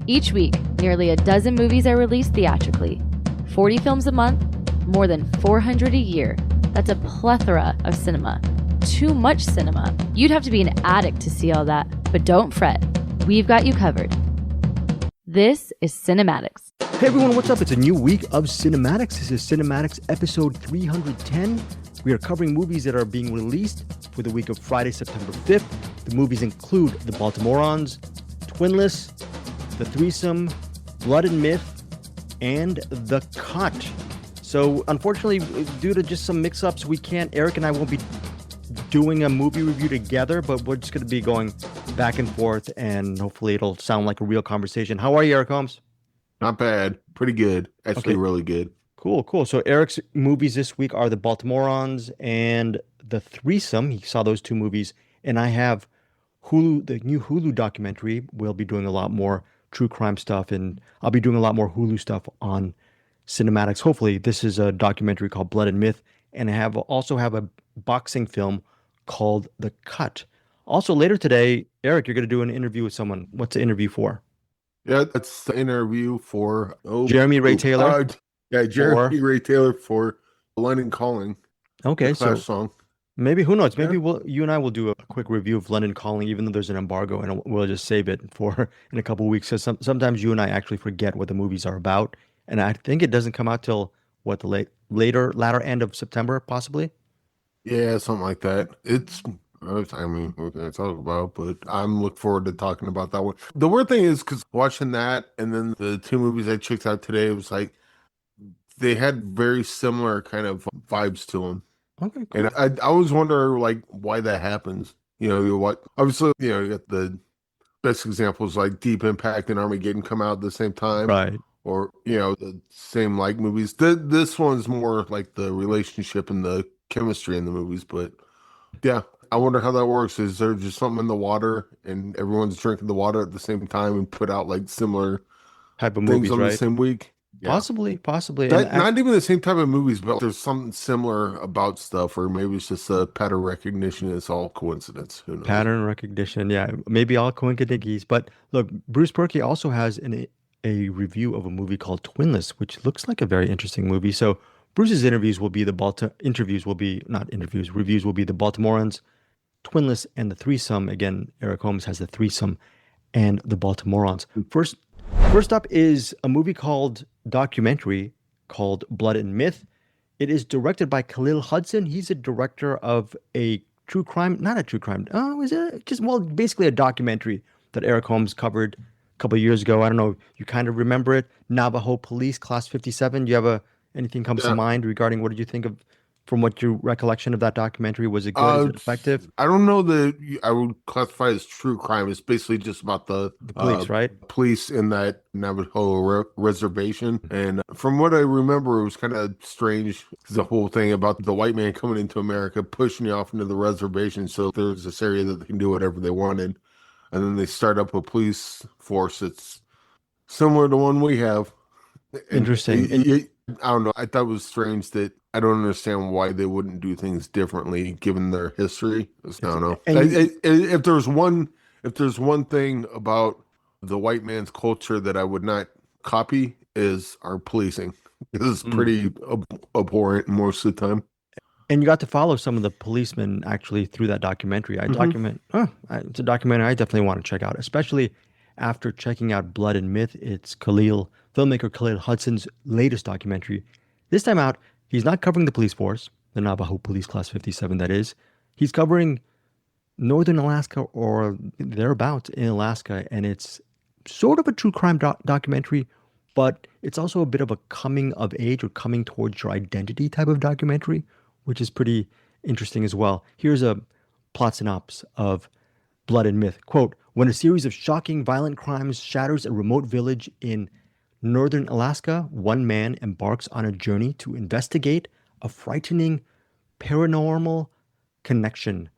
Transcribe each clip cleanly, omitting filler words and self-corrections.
Each week, nearly a dozen movies are released theatrically. 40 films a month, more than 400 a year. That's a plethora of cinema. Too much cinema. You'd have to be an addict to see all that. But don't fret. We've got you covered. This is CinemAddicts. Hey everyone, what's up? It's a new week of CinemAddicts. This is CinemAddicts episode 310. We are covering movies that are being released for the week of Friday, September 5th. The movies include The Baltimorons, Twinless, The Threesome, Blood and Myth, and The Cut. So unfortunately, due to just some mix-ups, Eric and I won't be doing a movie review together, but we're just going to be going back and forth, and hopefully it'll sound like a real conversation. How are you, Eric Holmes? Not bad. Pretty good. Actually, really good. Cool. So Eric's movies this week are The Baltimorons and The Threesome. He saw those two movies. And I have Hulu, the new Hulu documentary. We'll be doing a lot more true crime stuff, and I'll be doing a lot more Hulu stuff on CinemAddicts. Hopefully, this is a documentary called Blood and Myth. And I also have a boxing film called The Cut. Also, later today, Eric, you're going to do an interview with someone. What's the interview for? Yeah, that's the interview for Jeremy Ray Taylor. Jeremy Ray Taylor for London Calling. Okay, so song. Maybe, who knows? Maybe you and I will do a quick review of London Calling, even though there's an embargo, and we'll just save it for in a couple of weeks. Because sometimes you and I actually forget what the movies are about, and I think it doesn't come out till the latter end of September, possibly. Yeah, something like that. We're going to talk about, but I'm looking forward to talking about that one. The weird thing is, because watching that and then the two movies I checked out today, it was like they had very similar kind of vibes to them. Okay, cool. And I always wonder, like, why that happens. Obviously, you got the best examples like Deep Impact and Armageddon come out at the same time. Right. Or, the same like movies. This one's more like the relationship and the chemistry in the movies, but yeah. I wonder how that works. Is there just something in the water and everyone's drinking the water at the same time and put out like similar type of things movies, on right? the same week? Yeah. Possibly. Not even the same type of movies, but there's something similar about stuff, or maybe it's just a pattern recognition. It's all coincidence. Who knows? Pattern recognition, yeah. Maybe all coincidences. But look, Bruce Perky also has a review of a movie called Twinless, which looks like a very interesting movie. So Bruce's reviews will be The Baltimorons, Twinless, and The Threesome. Again, Eric Holmes has The Threesome and The Baltimorons. First up is a movie documentary called Blood and Myth. It is directed by Khalil Hudson. He's a director of basically a documentary that Eric Holmes covered a couple of years ago. I don't know, you kind of remember it. Navajo Police, Class 57. Do you have anything comes to mind regarding what did you think of, from what your recollection of that documentary? Was it good? Is it effective? I don't know that I would classify it as true crime. It's basically just about the police, right? Police in that Navajo reservation. And from what I remember, it was kind of strange. The whole thing about the white man coming into America, pushing you off into the reservation. So there's this area that they can do whatever they wanted. And then they start up a police force that's similar to one we have. Interesting. I don't know. I thought it was strange that I don't understand why they wouldn't do things differently given their history. I don't know. If there's one thing about the white man's culture that I would not copy is our policing. It's pretty abhorrent most of the time. And you got to follow some of the policemen actually through that documentary. It's a documentary I definitely want to check out, especially after checking out Blood and Myth. It's filmmaker Khalil Hudson's latest documentary. This time out, he's not covering the police force, the Navajo Police Class 57, that is. He's covering northern Alaska or thereabouts in Alaska, and it's sort of a true crime documentary, but it's also a bit of a coming of age or coming towards your identity type of documentary, which is pretty interesting as well. Here's a plot synopsis of Blood and Myth. Quote, when a series of shocking violent crimes shatters a remote village in northern Alaska, one man embarks on a journey to investigate a frightening paranormal connection.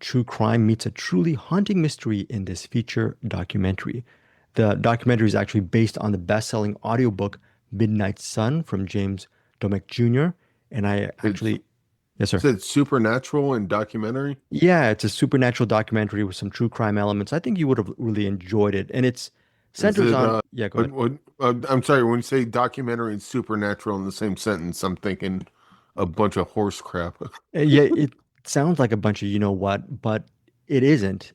True crime meets a truly haunting mystery in this feature documentary. The documentary is actually based on the best-selling audiobook Midnight Sun from James Domek Jr. And I actually... Yes, sir. Is it supernatural and documentary? Yeah, it's a supernatural documentary with some true crime elements. I think you would have really enjoyed it. And it's Centers on, yeah, go ahead. I'm sorry, when you say documentary and supernatural in the same sentence, I'm thinking a bunch of horse crap. Yeah, it sounds like a bunch of you know what, but it isn't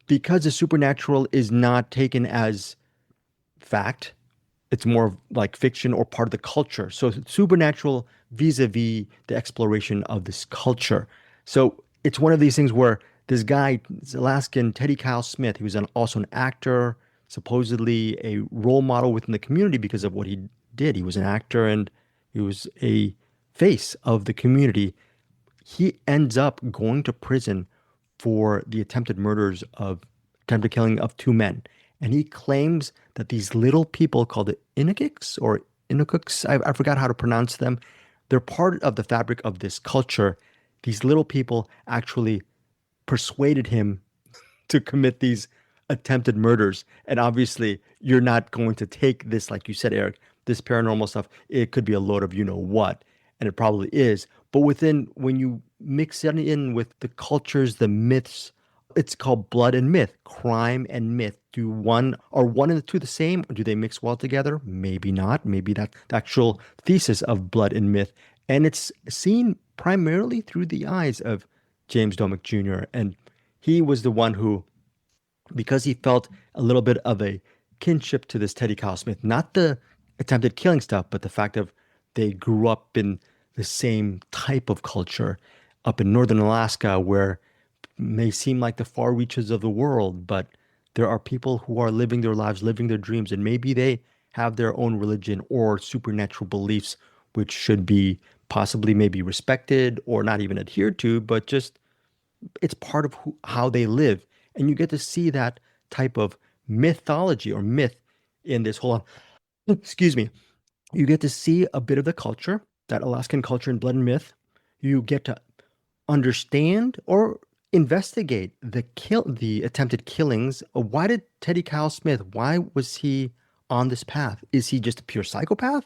because the supernatural is not taken as fact. It's more like fiction or part of the culture. So supernatural vis-a-vis the exploration of this culture. So it's one of these things where this guy, this Alaskan Teddy Kyle Smith, he was also an actor, supposedly a role model within the community because of what he did. He was an actor and he was a face of the community. He ends up going to prison for the attempted killing of two men. And he claims that these little people called the Inukuks, I forgot how to pronounce them. They're part of the fabric of this culture. These little people actually persuaded him to commit these attempted murders. And obviously, you're not going to take this, like you said, Eric, this paranormal stuff. It could be a load of you know what, and it probably is. But when you mix it in with the cultures, the myths, it's called blood and myth, crime and myth. Are one and the two the same, or do they mix well together? Maybe not. Maybe that's the actual thesis of blood and myth. And it's seen primarily through the eyes of James Domick Jr. And he was the one who, because he felt a little bit of a kinship to this Teddy Kyle Smith, not the attempted killing stuff, but the fact of they grew up in the same type of culture up in northern Alaska, where may seem like the far reaches of the world, but there are people who are living their lives, living their dreams, and maybe they have their own religion or supernatural beliefs, which should be possibly maybe respected or not even adhered to, but just it's part of how they live. And you get to see that type of mythology or myth in this whole, excuse me, you get to see a bit of the culture, that Alaskan culture in blood and myth. You get to understand or investigate the attempted killings. Why did Teddy Kyle Smith, why was he on this path? Is he just a pure psychopath?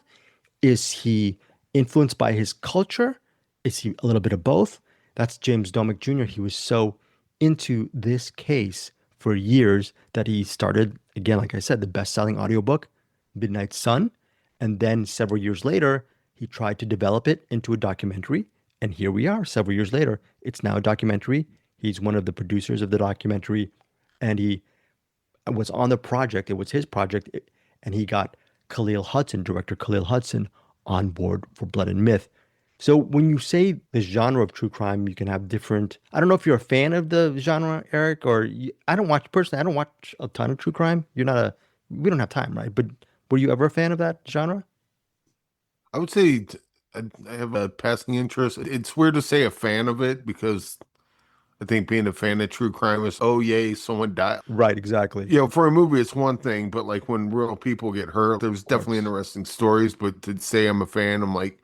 Is he influenced by his culture? Is he a little bit of both? That's James Domick Jr. He was so into this case for years that he started, again, like I said, the best-selling audiobook, Midnight Sun. And then several years later, he tried to develop it into a documentary. And here we are, several years later. It's now a documentary. He's one of the producers of the documentary. And he was on the project. It was his project. And he got director Khalil Hudson, on board for Blood and Myth. So when you say the genre of true crime, you can have different. I don't know if you're a fan of the genre, Eric, or I don't watch a ton of true crime. We don't have time, right? But were you ever a fan of that genre? I would say I have a passing interest. It's weird to say a fan of it because I think being a fan of true crime is, oh, yay, someone died. Right, exactly. For a movie, it's one thing, but like when real people get hurt, there's definitely interesting stories. But to say I'm a fan, I'm like,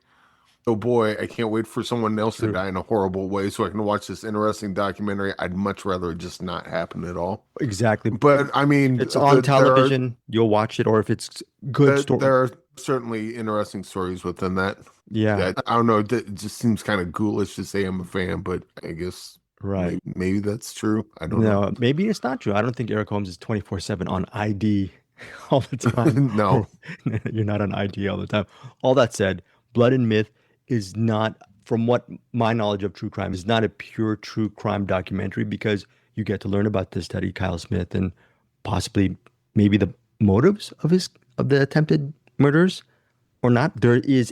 oh boy, I can't wait for someone else to die in a horrible way so I can watch this interesting documentary. I'd much rather it just not happen at all. Exactly. But I mean, it's on television, you'll watch it, or if it's good story. There are certainly interesting stories within that. Yeah. I don't know. It just seems kind of ghoulish to say I'm a fan, but I guess right. Maybe that's true. I don't know. No, maybe it's not true. I don't think Eric Holmes is 24/7 on ID all the time. No. You're not on ID all the time. All that said, Blood and Myth is not, from what my knowledge of true crime, is not a pure true crime documentary, because you get to learn about this Teddy Kyle Smith and possibly maybe the motives of the attempted murders or not. There is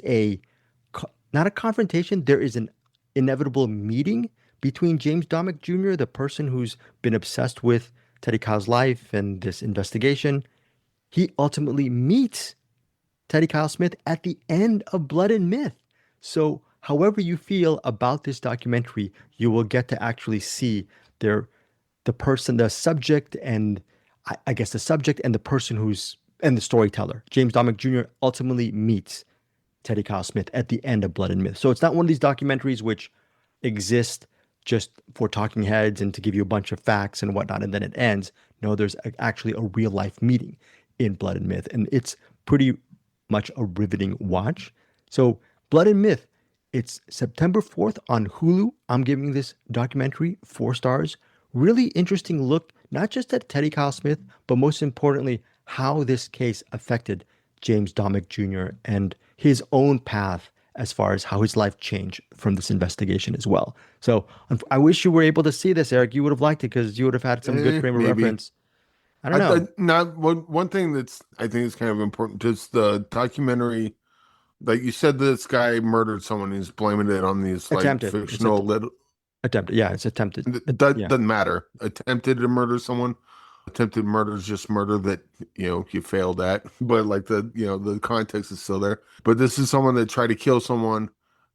not a confrontation. There is an inevitable meeting between James Domick Jr., the person who's been obsessed with Teddy Kyle's life and this investigation. He ultimately meets Teddy Kyle Smith at the end of Blood and Myth. So however you feel about this documentary, you will get to actually see the subject and I guess the subject and the person and the storyteller. James Domick Jr. ultimately meets Teddy Kyle Smith at the end of Blood and Myth. So it's not one of these documentaries which exist just for talking heads and to give you a bunch of facts and whatnot, and then it ends. No, there's actually a real life meeting in Blood and Myth, and it's pretty much a riveting watch. So Blood and Myth, it's September 4th on Hulu. I'm giving this documentary 4 stars. Really interesting look, not just at Teddy Kyle Smith, but most importantly, how this case affected James Domick Jr. and his own path as far as how his life changed from this investigation as well. So I wish you were able to see this, Eric. You would have liked it because you would have had some good frame of reference. I don't know. Not one thing that's I think is kind of important. Just the documentary, like you said, this guy murdered someone. He's blaming it on these like Attempted. fictional little. Attempted. Yeah, it's attempted. It doesn't matter. Attempted to murder someone. Attempted murder is just murder that you failed at. But like the context is still there. But this is someone that tried to kill someone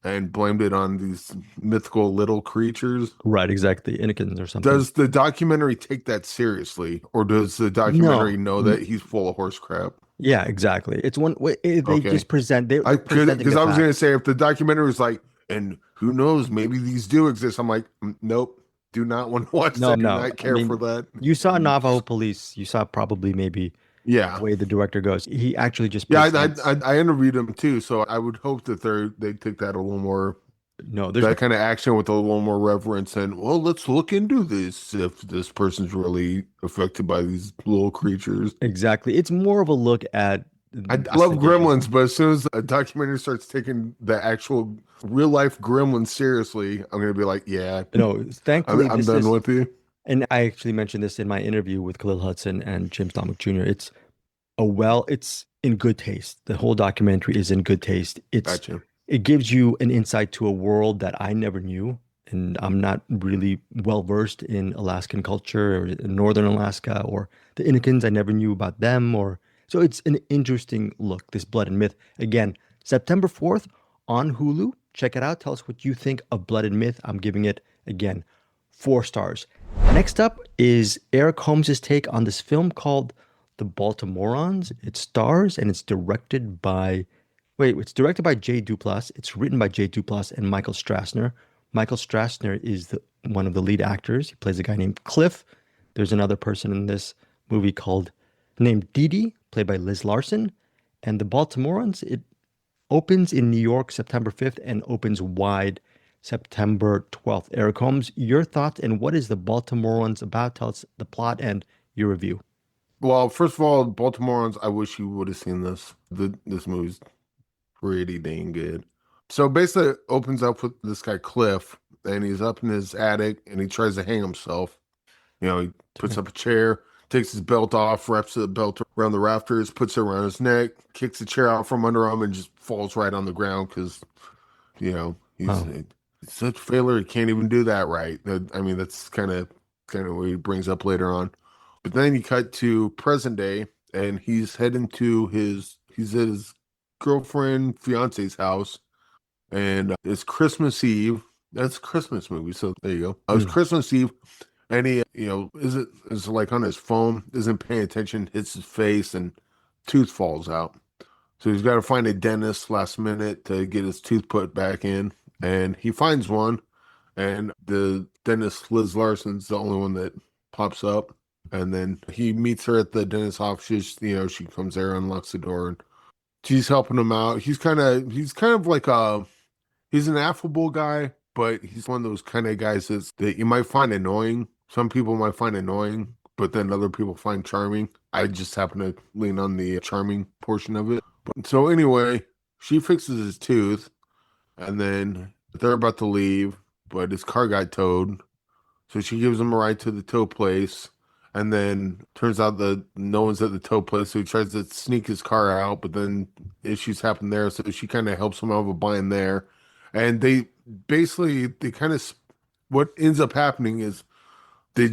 and blamed it on these mythical little creatures. Right, exactly. Iniquins or something. Does the documentary take that seriously, or does the documentary know that he's full of horse crap? Yeah, exactly. It's one they just present. Because I was going to say, if the documentary was like, and who knows, maybe these do exist. I'm like, nope, do not want to watch that. Do not care for that. You saw Navajo Police. You saw probably maybe the way the director goes. He actually just I interviewed him too, so I would hope that they take that a little more. No, there's that kind of action with a little more reverence, and well, let's look into this if this person's really affected by these little creatures. Exactly, it's more of a look at. I love Gremlins, but as soon as a documentary starts taking the actual real life Gremlins seriously, I'm gonna be like, yeah, no, thankfully I'm done with you. And I actually mentioned this in my interview with Khalil Hudson and James Domick Jr. It's in good taste. The whole documentary is in good taste. It gives you an insight to a world that I never knew. And I'm not really well versed in Alaskan culture or in Northern Alaska or the Iniquins. I never knew about them. So it's an interesting look, this Blood and Myth. Again, September 4th on Hulu. Check it out. Tell us what you think of Blood and Myth. I'm giving it, again, 4 stars. Next up is Eric Holmes' take on this film called The Baltimorons. It stars and it's directed by Jay Duplass. It's written by Jay Duplass and Michael Strassner. Michael Strassner is one of the lead actors. He plays a guy named Cliff. There's another person in this movie named Dee Dee, played by Liz Larson. And The Baltimorons, it opens in New York September 5th and opens wide September 12th. Eric Holmes, your thoughts and what is The Baltimorons about? Tell us the plot and your review. Well, first of all, Baltimorons, I wish you would have seen this. This movie's pretty dang good. So basically it opens up with this guy Cliff, and he's up in his attic and he tries to hang himself. He puts up a chair, takes his belt off, wraps the belt around the rafters, puts it around his neck, kicks the chair out from under him, and just falls right on the ground because, he's such a failure. He can't even do that right. I mean, that's kind of what he brings up later on. But then you cut to present day, and he's heading to he's at his girlfriend, fiance's house, and it's Christmas Eve. That's a Christmas movie, so there you go. It was Christmas Eve, and he, is like on his phone, isn't paying attention, hits his face, and tooth falls out. So he's got to find a dentist last minute to get his tooth put back in, and he finds one, and the dentist, Liz Larson's the only one that pops up. And then he meets her at the dentist's office. She comes there, unlocks the door, and she's helping him out. He's kind of like he's an affable guy, but he's one of those kind of guys that you might find annoying. Some people might find annoying, but then other people find charming. I just happen to lean on the charming portion of it. So anyway, she fixes his tooth, and then they're about to leave, but his car got towed. So she gives him a ride to the tow place. And then turns out that no one's at the tow place, so he tries to sneak his car out, but then issues happen there, so she kind of helps him out of a bind there. And they what ends up happening is they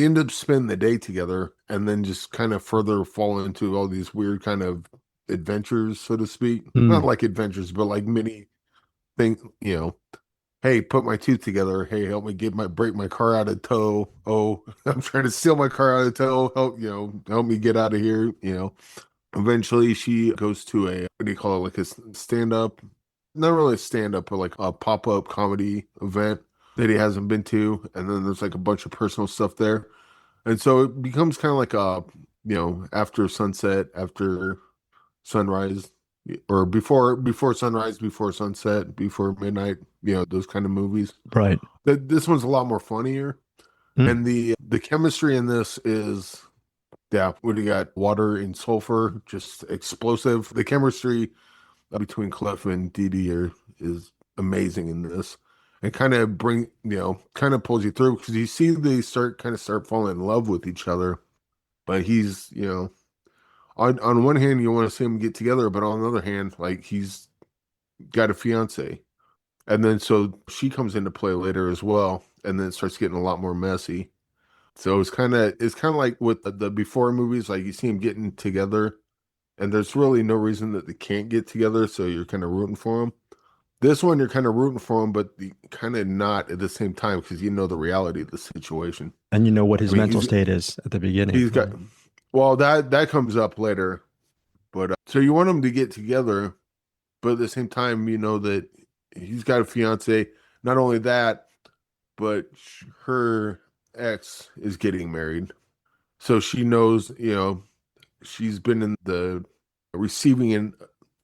end up spending the day together and then just kind of further fall into all these weird kind of adventures, so to speak. Not like adventures, but like mini things, Hey, put my tooth together. Hey, help me break my car out of tow. Oh, I'm trying to steal my car out of tow. Help me get out of here. Eventually she goes to what do you call it? Like a stand-up, not really a stand-up, but like a pop-up comedy event that he hasn't been to. And then there's like a bunch of personal stuff there. And so it becomes kind of like after sunset, after sunrise, or before sunrise, before sunset, before midnight, those kind of movies. Right. This one's a lot more funnier. And the chemistry in this is Yeah, when you got water and sulfur, just explosive. The chemistry between Cliff and Dee Dee is amazing in this. And kind of kind of pulls you through because you see they start falling in love with each other. But he's, on one hand, you want to see them get together, but on the other hand, like he's got a fiance. And then so she comes into play later as well, and then it starts getting a lot more messy. So it's kind of like with the before movies, like you see them getting together, and there's really no reason that they can't get together, so you're kind of rooting for them. This one, you're kind of rooting for him, but kind of not at the same time because you know the reality of the situation. And you know what his mental state is at the beginning. He's got, well, that comes up later, but so you want them to get together, but at the same time, you know that he's got a fiance. Not only that, but her ex is getting married, so she knows, she's been in the receiving end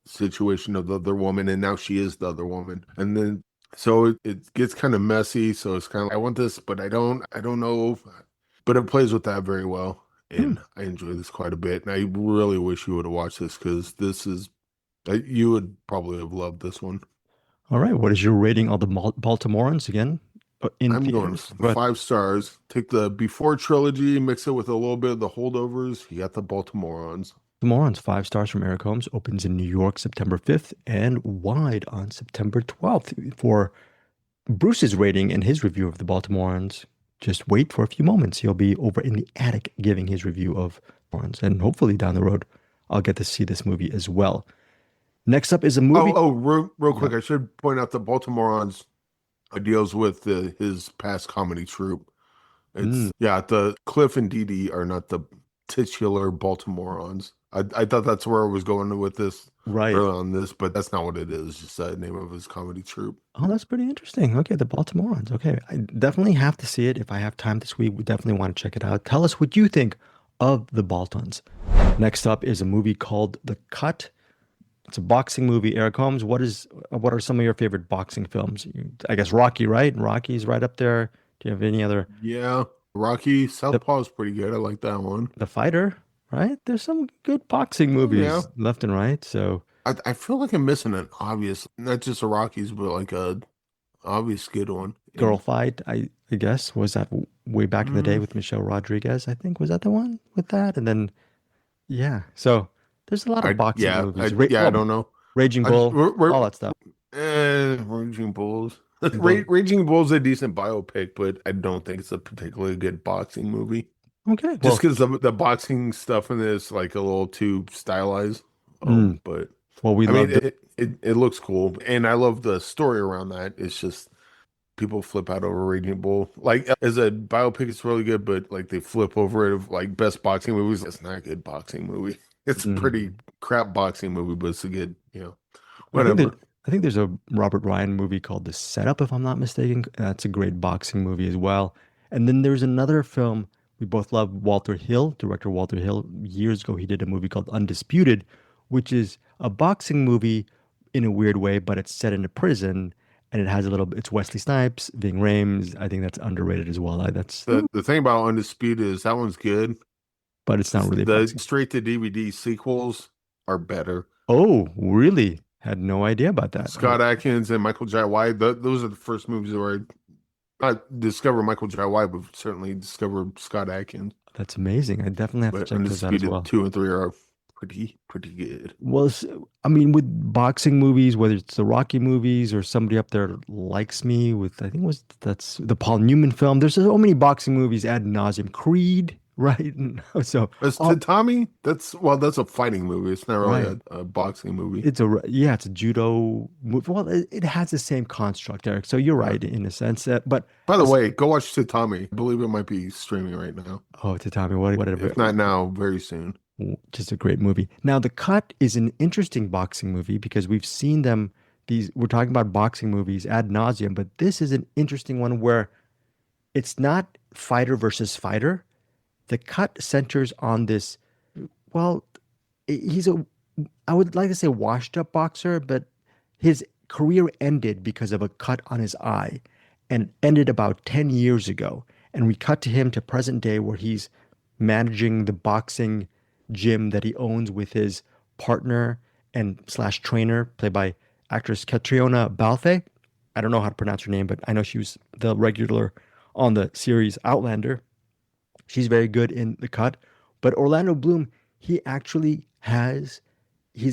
situation of the other woman, and now she is the other woman, and then so it gets kind of messy. So it's kind of, I want this, but I don't know, but it plays with that very well, and I enjoy this quite a bit. And I really wish you would have watched this because you would probably have loved this one. All right, what is your rating on the Baltimorons again? I'm going 5 stars. Take the Before trilogy, mix it with a little bit of the holdovers. You got the Baltimorons. Baltimorons, 5 stars from Eric Holmes, opens in New York September 5th and wide on September 12th. For Bruce's rating and his review of the Baltimorons, just wait for a few moments. He'll be over in the attic giving his review of Baltimorons, and hopefully down the road, I'll get to see this movie as well. Next up is a movie. Real quick, I should point out the Baltimorons deals with his past comedy troupe. It's the Cliff and Dee Dee are not the titular Baltimorons. I thought that's where I was going with this early on this, but that's not what it is. It's just the name of his comedy troupe. Oh, that's pretty interesting. Okay, the Baltimorons. Okay, I definitely have to see it. If I have time this week, we definitely want to check it out. Tell us what you think of the Baltons. Next up is a movie called The Cut. It's a boxing movie. Eric Holmes, what are some of your favorite boxing films? I guess Rocky, right? Rocky's right up there. Do you have any other? Yeah, Rocky. Southpaw is pretty good. I like that one. The Fighter, right? There's some good boxing movies left and right. So I feel like I'm missing an obvious, not just a Rockies, but like a obvious good one. Girl Fight, I guess, was that way back in the day with Michelle Rodriguez, I think. Was that the one with that? And then, so there's a lot of boxing movies. I don't know. Raging Bull, all that stuff. Raging Bulls. Raging Bull's a decent biopic, but I don't think it's a particularly good boxing movie. Okay. Just because the boxing stuff in this like a little too stylized. But it looks cool. And I love the story around that. It's just people flip out over Raging Bull. Like as a biopic, it's really good, but like they flip over it of like best boxing movies. It's not a good boxing movie. It's a pretty crap boxing movie, but it's a good, whatever. I think there's a Robert Ryan movie called The Setup, if I'm not mistaken. That's a great boxing movie as well. And then there's another film we both love, director Walter Hill. Years ago, he did a movie called Undisputed, which is a boxing movie in a weird way, but it's set in a prison. And it has it's Wesley Snipes, Ving Rhames. I think that's underrated as well. That's the thing about Undisputed is that one's good. But it's not really the straight to DVD sequels are better. Oh, really? Had no idea about that. Scott Adkins and Michael Jai White. Those are the first movies where I not discovered Michael Jai White, but certainly discovered Scott Adkins. That's amazing. I definitely have to check those out as well. 2 and 3 are pretty good. Well, I mean, with boxing movies, whether it's the Rocky movies or somebody up there likes me with, I think that's the Paul Newman film. There's so many boxing movies ad nauseum. Creed. Right. So Tatami, that's a fighting movie. It's not really a boxing movie. It's a judo movie. Well, it has the same construct, Eric. So you're right in a sense. But by the way, go watch Tatami. I believe it might be streaming right now. Oh, Tatami, whatever. If not now, very soon. Just a great movie. Now, The Cut is an interesting boxing movie because we've seen them. We're talking about boxing movies ad nauseum, but this is an interesting one where it's not fighter versus fighter. The Cut centers on this, I would like to say washed up boxer, but his career ended because of a cut on his eye and ended about 10 years ago. And we cut to him to present day where he's managing the boxing gym that he owns with his partner and slash trainer, played by actress Catriona Balfe. I don't know how to pronounce her name, but I know she was the regular on the series Outlander. She's very good in The Cut. But Orlando Bloom, he's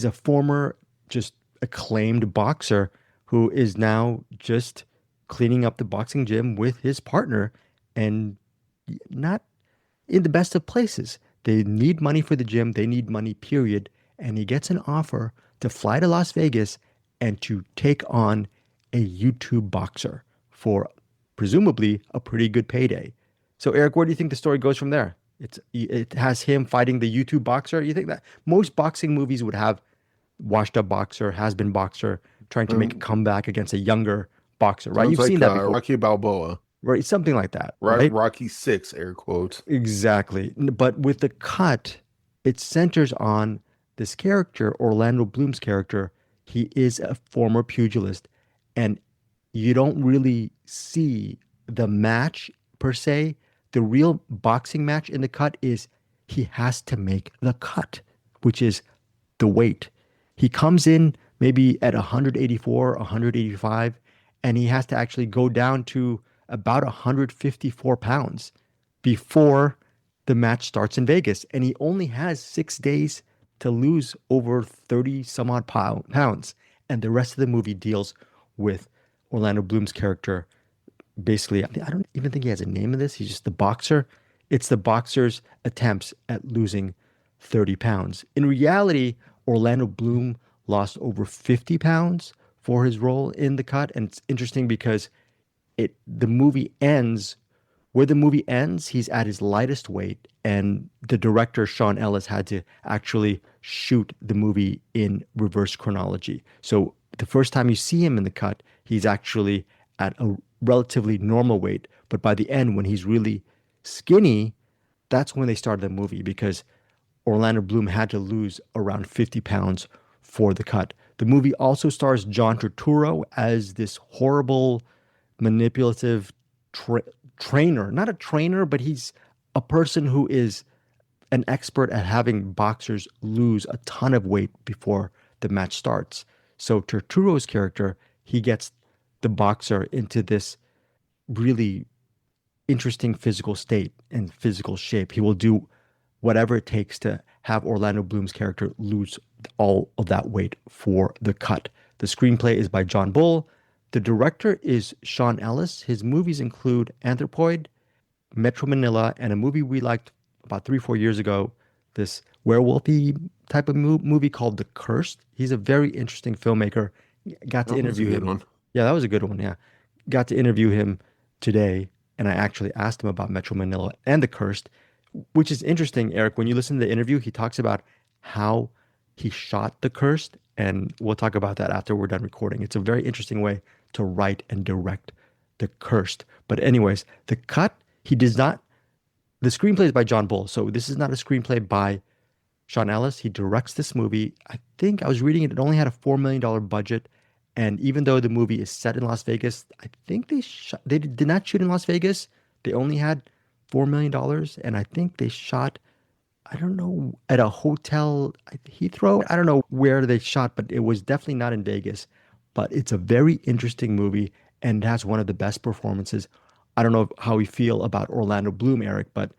a former just acclaimed boxer who is now just cleaning up the boxing gym with his partner and not in the best of places. They need money for the gym. They need money, period. And he gets an offer to fly to Las Vegas and to take on a YouTube boxer for presumably a pretty good payday. So, Eric, where do you think the story goes from there? It has him fighting the YouTube boxer. You think that most boxing movies would have washed up boxer, has been boxer, trying to make a comeback against a younger boxer, right? You've seen that before. Rocky Balboa. Right, something like that. Right? Rocky 6, air quotes. Exactly. But with The Cut, it centers on this character, Orlando Bloom's character. He is a former pugilist, and you don't really see the match per se. The real boxing match in The Cut is he has to make the cut, which is the weight. He comes in maybe at 184, 185, and he has to actually go down to about 154 pounds before the match starts in Vegas. And he only has 6 days to lose over 30 some odd pounds. And the rest of the movie deals with Orlando Bloom's character. Basically, I don't even think he has a name in this. He's just the boxer. It's the boxer's attempts at losing 30 pounds. In reality, Orlando Bloom lost over 50 pounds for his role in The Cut. And it's interesting because the movie ends, where the movie ends, he's at his lightest weight. And the director, Sean Ellis, had to actually shoot the movie in reverse chronology. So the first time you see him in The Cut, he's actually at a relatively normal weight. But by the end, when he's really skinny, that's when they started the movie, because Orlando Bloom had to lose around 50 pounds for The Cut. The movie also stars John Turturro as this horrible, manipulative trainer. Not a trainer, but he's a person who is an expert at having boxers lose a ton of weight before the match starts. So Turturro's character, he gets the boxer into this really interesting physical state and physical shape. He will do whatever it takes to have Orlando Bloom's character lose all of that weight for The Cut. The screenplay is by John Bull. The director is Sean Ellis. His movies include Anthropoid, Metro Manila, and a movie we liked about 3-4 years ago, this werewolfy type of movie called The Cursed. He's a very interesting filmmaker. Got to interview him. Yeah, that was a good one, yeah. Got to interview him today, and I actually asked him about Metro Manila and The Cursed, which is interesting, Eric. When you listen to the interview, he talks about how he shot The Cursed, and we'll talk about that after we're done recording. It's a very interesting way to write and direct The Cursed. But anyways, The Cut, he does not, the screenplay is by John Bull, so this is not a screenplay by Sean Ellis. He directs this movie. I think I was reading it only had a $4 million budget, and even though the movie is set in Las Vegas, I think they did not shoot in Las Vegas. They only had $4 million, and I think they shot, I don't know, at a hotel, Heathrow. I don't know where they shot, but it was definitely not in Vegas. But it's a very interesting movie, and it has one of the best performances. I don't know how we feel about Orlando Bloom, Eric, but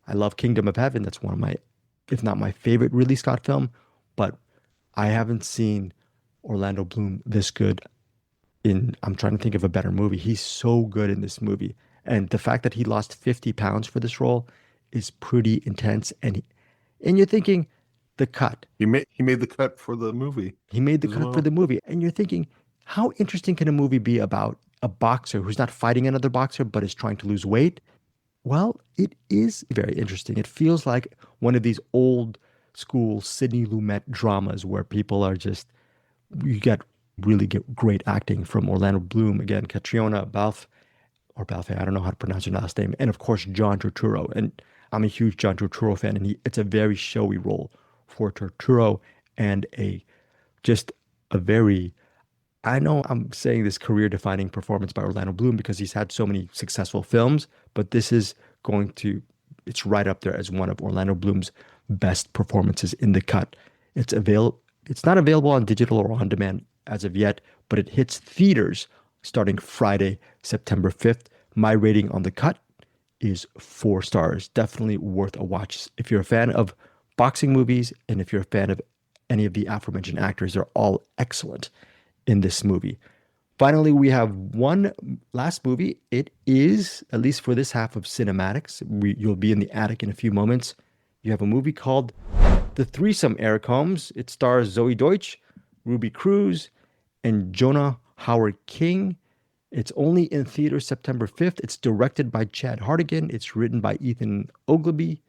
I love Kingdom of Heaven. That's one of my, if not my favorite Ridley Scott film. But I haven't seen Orlando Bloom this good I'm trying to think of a better movie. He's so good in this movie. And the fact that he lost 50 pounds for this role is pretty intense. And you're thinking, The Cut. He made the cut for the movie. He made the cut for the movie. And you're thinking, how interesting can a movie be about a boxer who's not fighting another boxer but is trying to lose weight? Well, it is very interesting. It feels like one of these old school Sidney Lumet dramas where people are just, you get great acting from Orlando Bloom. Again, Catriona Balfe, I don't know how to pronounce her last name. And of course, John Turturro. And I'm a huge John Turturro fan, and it's a very showy role for Turturro, and just a very, I know I'm saying this career-defining performance by Orlando Bloom because he's had so many successful films, but this is going to it's right up there as one of Orlando Bloom's best performances in The Cut. It's not available on digital or on demand as of yet, but it hits theaters starting Friday, September 5th. My rating on The Cut is 4 stars. Definitely worth a watch. If you're a fan of boxing movies and if you're a fan of any of the aforementioned actors, they're all excellent in this movie. Finally, we have one last movie. It is, at least for this half of CinemAddicts, you'll be in the attic in a few moments. You have a movie called The Threesome, Eric Holmes. It stars Zoe Deutsch, Ruby Cruz, and Jonah Howard King. It's only in theaters September 5th. It's directed by Chad Hartigan. It's written by Ethan Ogilvy.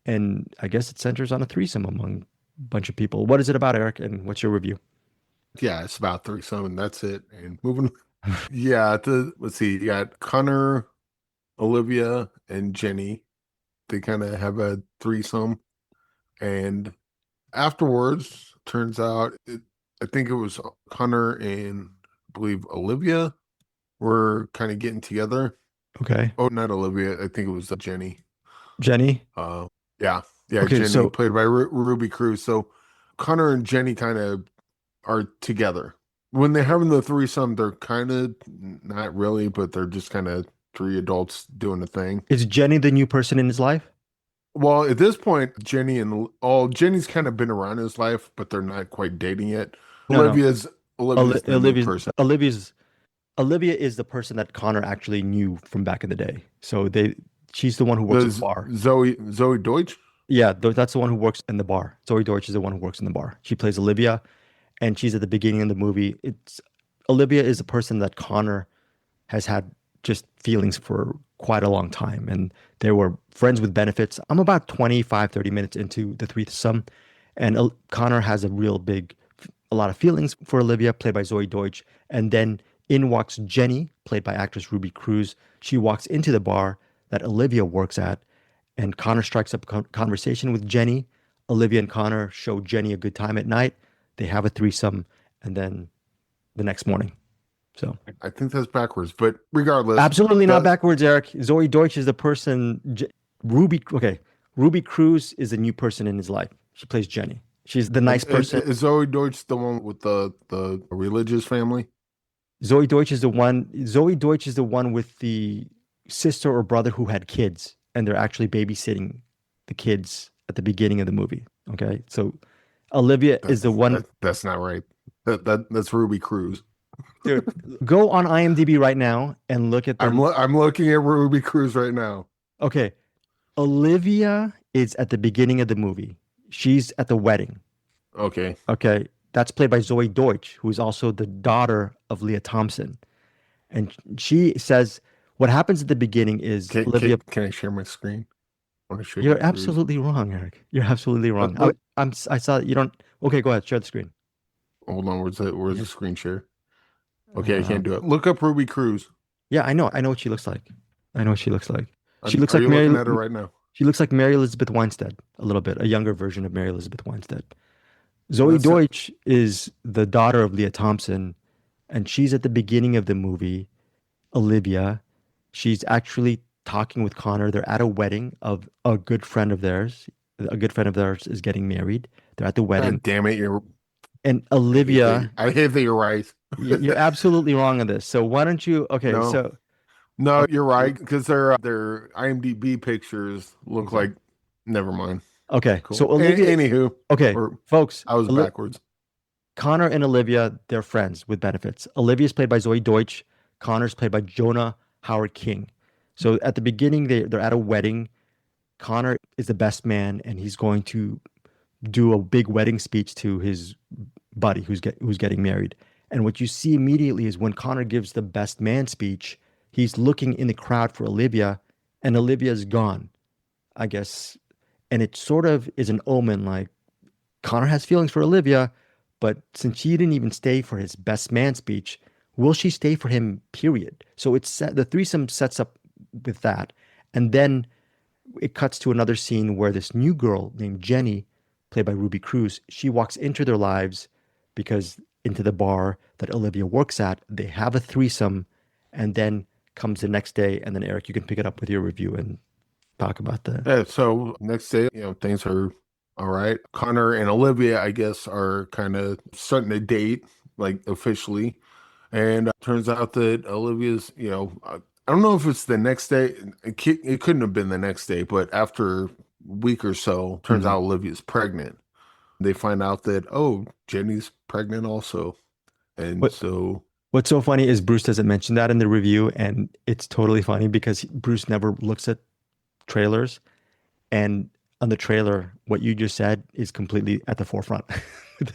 And I guess it centers on a threesome among a bunch of people. What is it about, Eric? And what's your review? Yeah, it's about threesome, and that's it. And moving, yeah. Let's see. You got Connor, Olivia, and Jenny. They kind of have a threesome, and afterwards, turns out I think it was Connor and I believe Olivia were kind of getting together. Okay. Oh, not Olivia. I think it was Jenny. Jenny? Yeah. Okay, Jenny, so played by Ruby Cruz. So Connor and Jenny kind of are together. When they're having the threesome, they're kind of not really, but they're just kind of 3 adults doing a thing. is Jenny the new person in his life? Well, at this point, Jenny's kind of been around his life, but they're not quite dating yet. No. Olivia's the new person. Olivia is the person that Connor actually knew from back in the day. So she's the one who works in the bar. Zoe Deutsch? Yeah, that's the one who works in the bar. Zoe Deutsch is the one who works in the bar. She plays Olivia, and she's at the beginning of the movie. Olivia is a person that Connor has had just feelings for quite a long time, and they were friends with benefits. I'm about 30 minutes into the threesome, and Connor has a lot of feelings for Olivia, played by Zoe Deutsch, and then in walks Jenny, played by actress Ruby Cruz. She walks into the bar that Olivia works at, and Connor strikes up a conversation with Jenny. Olivia and Connor show Jenny a good time at night. They have a threesome, and then the next morning. So I think that's backwards, but regardless. Absolutely not backwards, Eric. Zoe Deutsch is the person. Ruby Cruz is a new person in his life. She plays Jenny. She's the nice person. Is Zoe Deutsch the one with the religious family? Zoe Deutsch is the one with the sister or brother who had kids, and they're actually babysitting the kids at the beginning of the movie. Okay, so Olivia is the one. That's not right. That's Ruby Cruz. Dude, go on IMDb right now and look at them. I'm looking at Ruby Cruz right now. Okay, Olivia is at the beginning of the movie. She's at the wedding. Okay. That's played by Zoe Deutsch, who is also the daughter of Leah Thompson. And she says what happens at the beginning is Olivia. Can I share my screen? I want to show You're absolutely wrong, Eric. You're absolutely wrong. I saw you don't. Okay, go ahead. Share the screen. Hold on. Where's the screen share? Okay, I can't do it. Look up Ruby Cruz. Yeah, I know what she looks like. She looks Are like you looking at her right now? She looks like Mary Elizabeth Winstead a little bit, a younger version of Mary Elizabeth Winstead. Zoe Deutsch is the daughter of Leah Thompson, and she's at the beginning of the movie. Olivia, she's actually talking with Connor. They're at a wedding of a good friend of theirs. A good friend of theirs is getting married. They're at the wedding. God damn it! And Olivia. I hate that you're right. You're absolutely wrong on this. So why don't you? Okay, No, you're right, because their IMDb pictures look like. Never mind. Okay, cool. So Olivia. Anywho, okay, folks. I was backwards. Connor and Olivia, they're friends with benefits. Olivia's played by Zoe Deutsch. Connor's played by Jonah Howard King. So at the beginning, they're at a wedding. Connor is the best man, and he's going to do a big wedding speech to his buddy who's getting married. And what you see immediately is when Connor gives the best man speech, he's looking in the crowd for Olivia, and Olivia's gone, I guess. And it sort of is an omen, like Connor has feelings for Olivia, but since she didn't even stay for his best man speech, will she stay for him, period? So the threesome sets up with that. And then it cuts to another scene where this new girl named Jenny, played by Ruby Cruz, she walks into their lives into the bar that Olivia works at. They have a threesome, and then comes the next day. And then, Eric, you can pick it up with your review, and talk about that. Yeah, so next day, things are all right. Connor and Olivia, I guess, are kind of starting to date, like officially. And turns out that Olivia's, I don't know if it's the next day. It couldn't have been the next day, but after a week or so, turns out Olivia's pregnant. They find out that, oh, Jenny's pregnant also. And what's so funny is Bruce doesn't mention that in the review, and it's totally funny because Bruce never looks at trailers, and on the trailer, what you just said is completely at the forefront.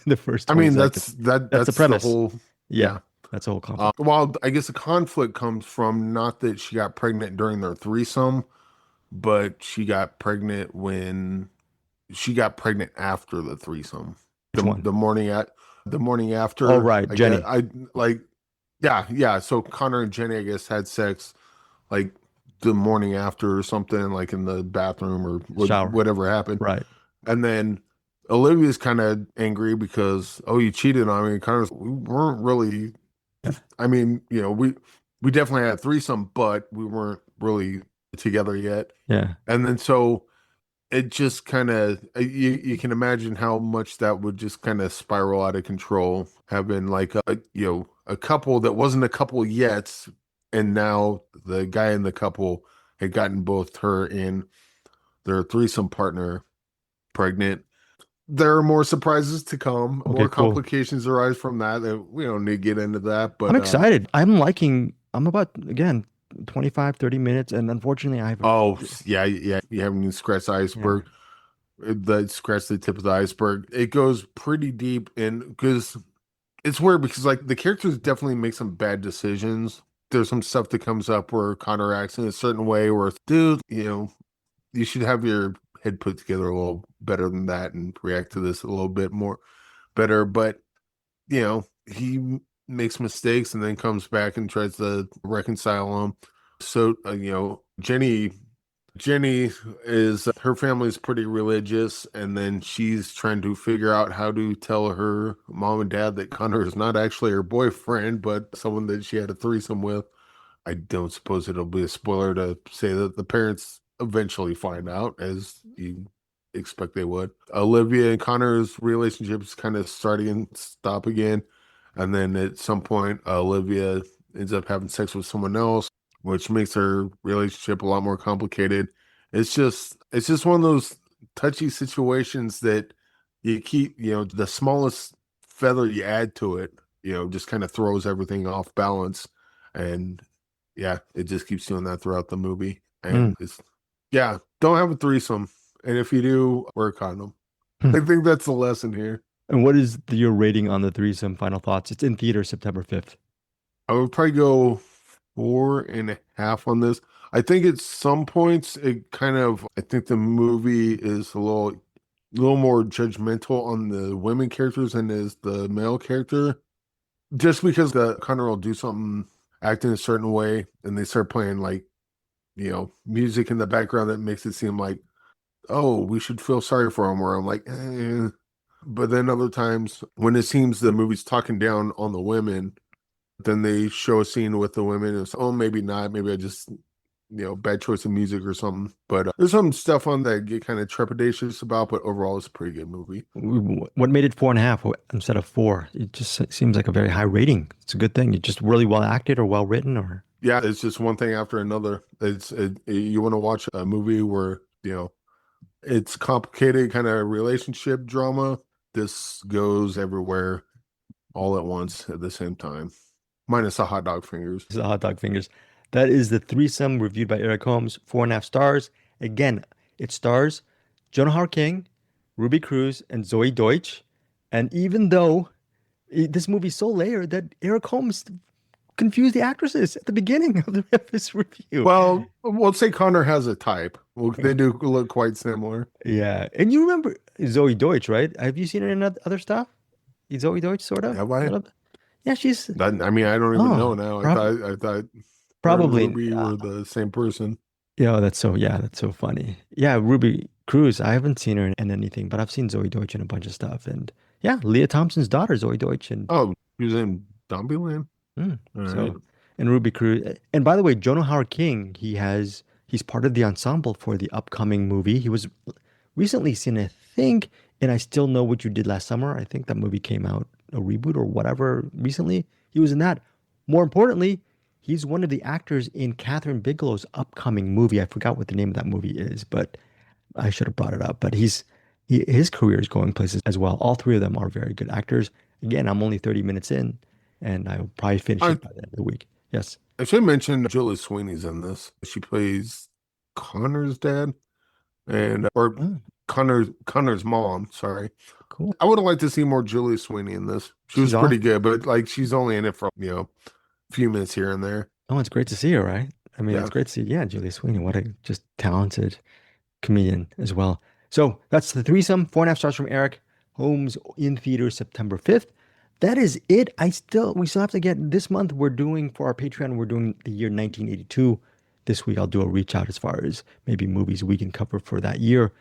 The first, I mean, seconds. that's the premise. The whole, yeah, that's the whole conflict. Well, I guess the conflict comes from not that she got pregnant during their threesome, but she got pregnant after the threesome. The morning after. Oh, right, Jenny. Yeah. So Connor and Jenny, I guess, had sex like the morning after or something, like in the bathroom or shower, whatever happened. Right. And then Olivia's kind of angry because, oh, you cheated on me. And Connor's, we weren't really. I mean, we definitely had a threesome, but we weren't really together yet. Yeah. And then so it just kind of, you can imagine how much that would just kind of spiral out of control, having like a couple that wasn't a couple yet, and now the guy in the couple had gotten both her and their threesome partner pregnant. There are more surprises to come. Okay, more complications arise from that. We don't need to get into that, but I'm excited. I'm about, again, 25, 30 minutes, and unfortunately I haven't. Yeah, you haven't even scratched the iceberg. Yeah. Scratched the tip of the iceberg. It goes pretty deep in, because it's weird, because like the characters definitely make some bad decisions. There's some stuff that comes up where Connor acts in a certain way where, dude, you should have your head put together a little better than that and react to this a little bit more better. But, he makes mistakes and then comes back and tries to reconcile them. So, Jenny is, her family's pretty religious, and then she's trying to figure out how to tell her mom and dad that Connor is not actually her boyfriend, but someone that she had a threesome with. I don't suppose it'll be a spoiler to say that the parents eventually find out, as you expect they would. Olivia and Connor's relationship is kind of starting and stop again. And then at some point, Olivia ends up having sex with someone else, which makes her relationship a lot more complicated. It's just one of those touchy situations that you keep, the smallest feather you add to it, just kind of throws everything off balance. And yeah, it just keeps doing that throughout the movie. And don't have a threesome. And if you do, wear a condom. I think that's the lesson here. And what is your rating on the threesome? Final thoughts. It's in theater September 5th. I would probably go 4.5 on this. I think at some points I think the movie is a little more judgmental on the women characters than is the male character. Just because the Connor will do something, act in a certain way, and they start playing like, music in the background that makes it seem like, oh, we should feel sorry for him, where I'm like, eh. But then other times when it seems the movie's talking down on the women, then they show a scene with the women and it's, oh, maybe not. Maybe I just, bad choice of music or something. But there's some stuff on that I get kind of trepidatious about, but overall it's a pretty good movie. What made it 4.5 instead of 4? It just seems like a very high rating. It's a good thing. It's just really well acted or well written, or? Yeah, it's just one thing after another. You want to watch a movie where, it's complicated kind of relationship drama. This goes everywhere all at once at the same time. Minus the hot dog fingers. The hot dog fingers. That is the Threesome, reviewed by Eric Holmes. 4.5 stars. Again, it stars Jonah Hauer-King, Ruby Cruz, and Zoe Deutsch. And even though this movie is so layered that Eric Holmes confused the actresses at the beginning of his review. Well, we'll say Connor has a type. Well, they do look quite similar. Yeah. And you remember Zoe Deutsch, right? Have you seen her in other stuff? Zoe Deutsch, sort of? Have I? Yeah, she's... I don't even know now. I thought probably we were the same person. Yeah, that's so funny. Yeah, Ruby Cruz, I haven't seen her in anything, but I've seen Zoe Deutsch in a bunch of stuff. And yeah, Leah Thompson's daughter, Zoe Deutsch. And she was in Zombieland? Right. And Ruby Cruz. And by the way, Jonah Hauer-King, he has He's part of the ensemble for the upcoming movie. He was recently seen, I think, and I Still Know What You Did Last Summer. I think that movie came out, a reboot or whatever, recently. He was in that. More importantly, he's one of the actors in Catherine Bigelow's upcoming movie. I forgot what the name of that movie is, but I should have brought it up. But his career is going places as well. All three of them are very good actors. Again, I'm only 30 minutes in, and I'll probably finish it by the end of the week. Yes. I should mention Julie Sweeney's in this. She plays Connor's dad, Connor's mom. Sorry. Cool. I would have liked to see more Julie Sweeney in this. She was pretty good, but like she's only in it for a few minutes here and there. Oh, it's great to see her, right? I mean, it's great to see. Yeah, Julie Sweeney. What a just talented comedian as well. So that's The Threesome. 4.5 stars from Eric. Holmes in theaters September 5th. That is it. We still have to get this month. We're doing for our Patreon. We're doing the year 1982. This week I'll do a reach out as far as maybe movies we can cover for that year.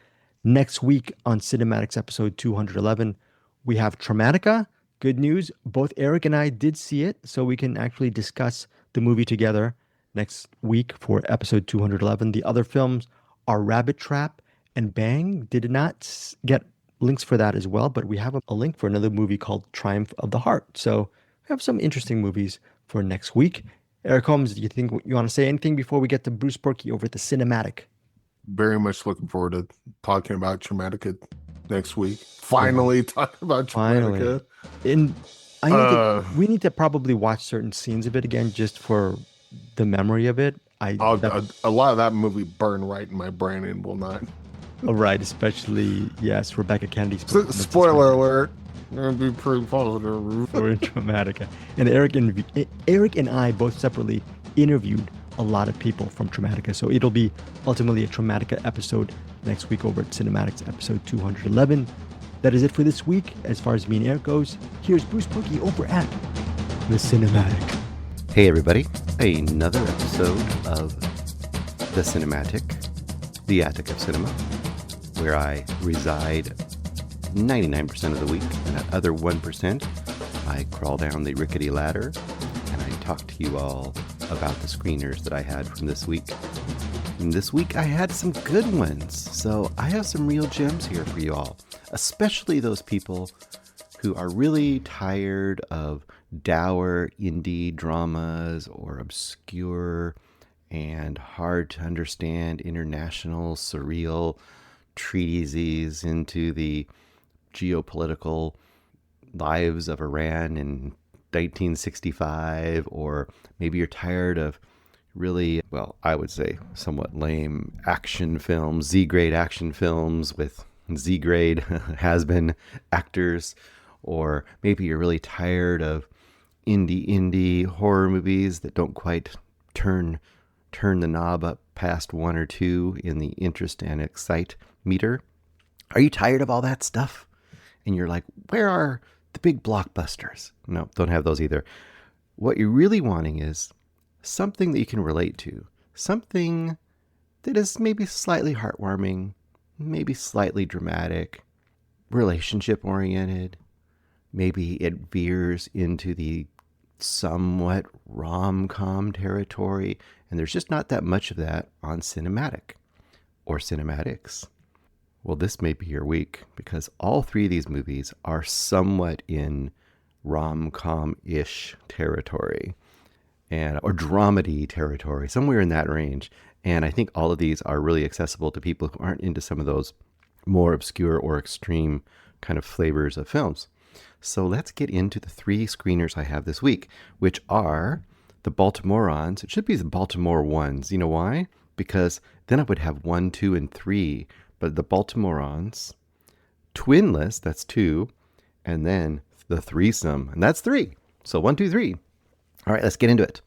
Next week on CinemAddicts episode 211, we have Traumatica. Good news. Both Eric and I did see it, so we can actually discuss the movie together next week for episode 211. The other films are Rabbit Trap and Bang. Did not get links for that as well, but we have a link for another movie called Triumph of the Heart. So we have some interesting movies for next week. Eric Holmes, do you think you want to say anything before we get to Bruce Berkey over at the Cinematic? Very much looking forward to talking about Traumatica next week. Finally talking about Traumatica. And we need to probably watch certain scenes of it again just for the memory of it. A lot of that movie burned right in my brain and will not. Right, especially, yes, Rebecca Kennedy's spoiler alert. It'll be pretty positive. For Traumatica. And Eric and I both separately interviewed a lot of people from Traumatica. So it'll be ultimately a Traumatica episode next week over at CinemAddicts episode 211. That is it for this week. As far as me and Eric goes, here's Bruce Berkey over at the Cinematic. Hey everybody, another episode of the Cinematic, the attic of cinema, where I reside 99% of the week, and that other 1%, I crawl down the rickety ladder and I talk to you all about the screeners that I had from this week. And this week I had some good ones, so I have some real gems here for you all, especially those people who are really tired of dour indie dramas or obscure and hard to understand international surreal treatises into the geopolitical lives of Iran in 1965, or maybe you're tired of really, well, I would say somewhat lame action films, Z-grade action films with Z-grade has-been actors, or maybe you're really tired of indie horror movies that don't quite turn the knob up past 1 or 2 in the interest and excite meter. Are you tired of all that stuff? And you're like, where are the big blockbusters? No, don't have those either. What you're really wanting is something that you can relate to. Something that is maybe slightly heartwarming, maybe slightly dramatic, relationship-oriented. Maybe it veers into the somewhat rom-com territory, and there's just not that much of that on Cinematic or Cinematics. Well, this may be your week, because all 3 of these movies are somewhat in rom-com-ish territory, or dramedy territory, somewhere in that range. And I think all of these are really accessible to people who aren't into some of those more obscure or extreme kind of flavors of films. So let's get into the 3 screeners I have this week, which are the Baltimorons. It should be the Baltimore ones. You know why? Because then I would have 1, 2, and 3. But the Baltimorons, Twinless, that's 2, and then the Threesome, and that's 3. So 1, 2, 3. All right, let's get into it.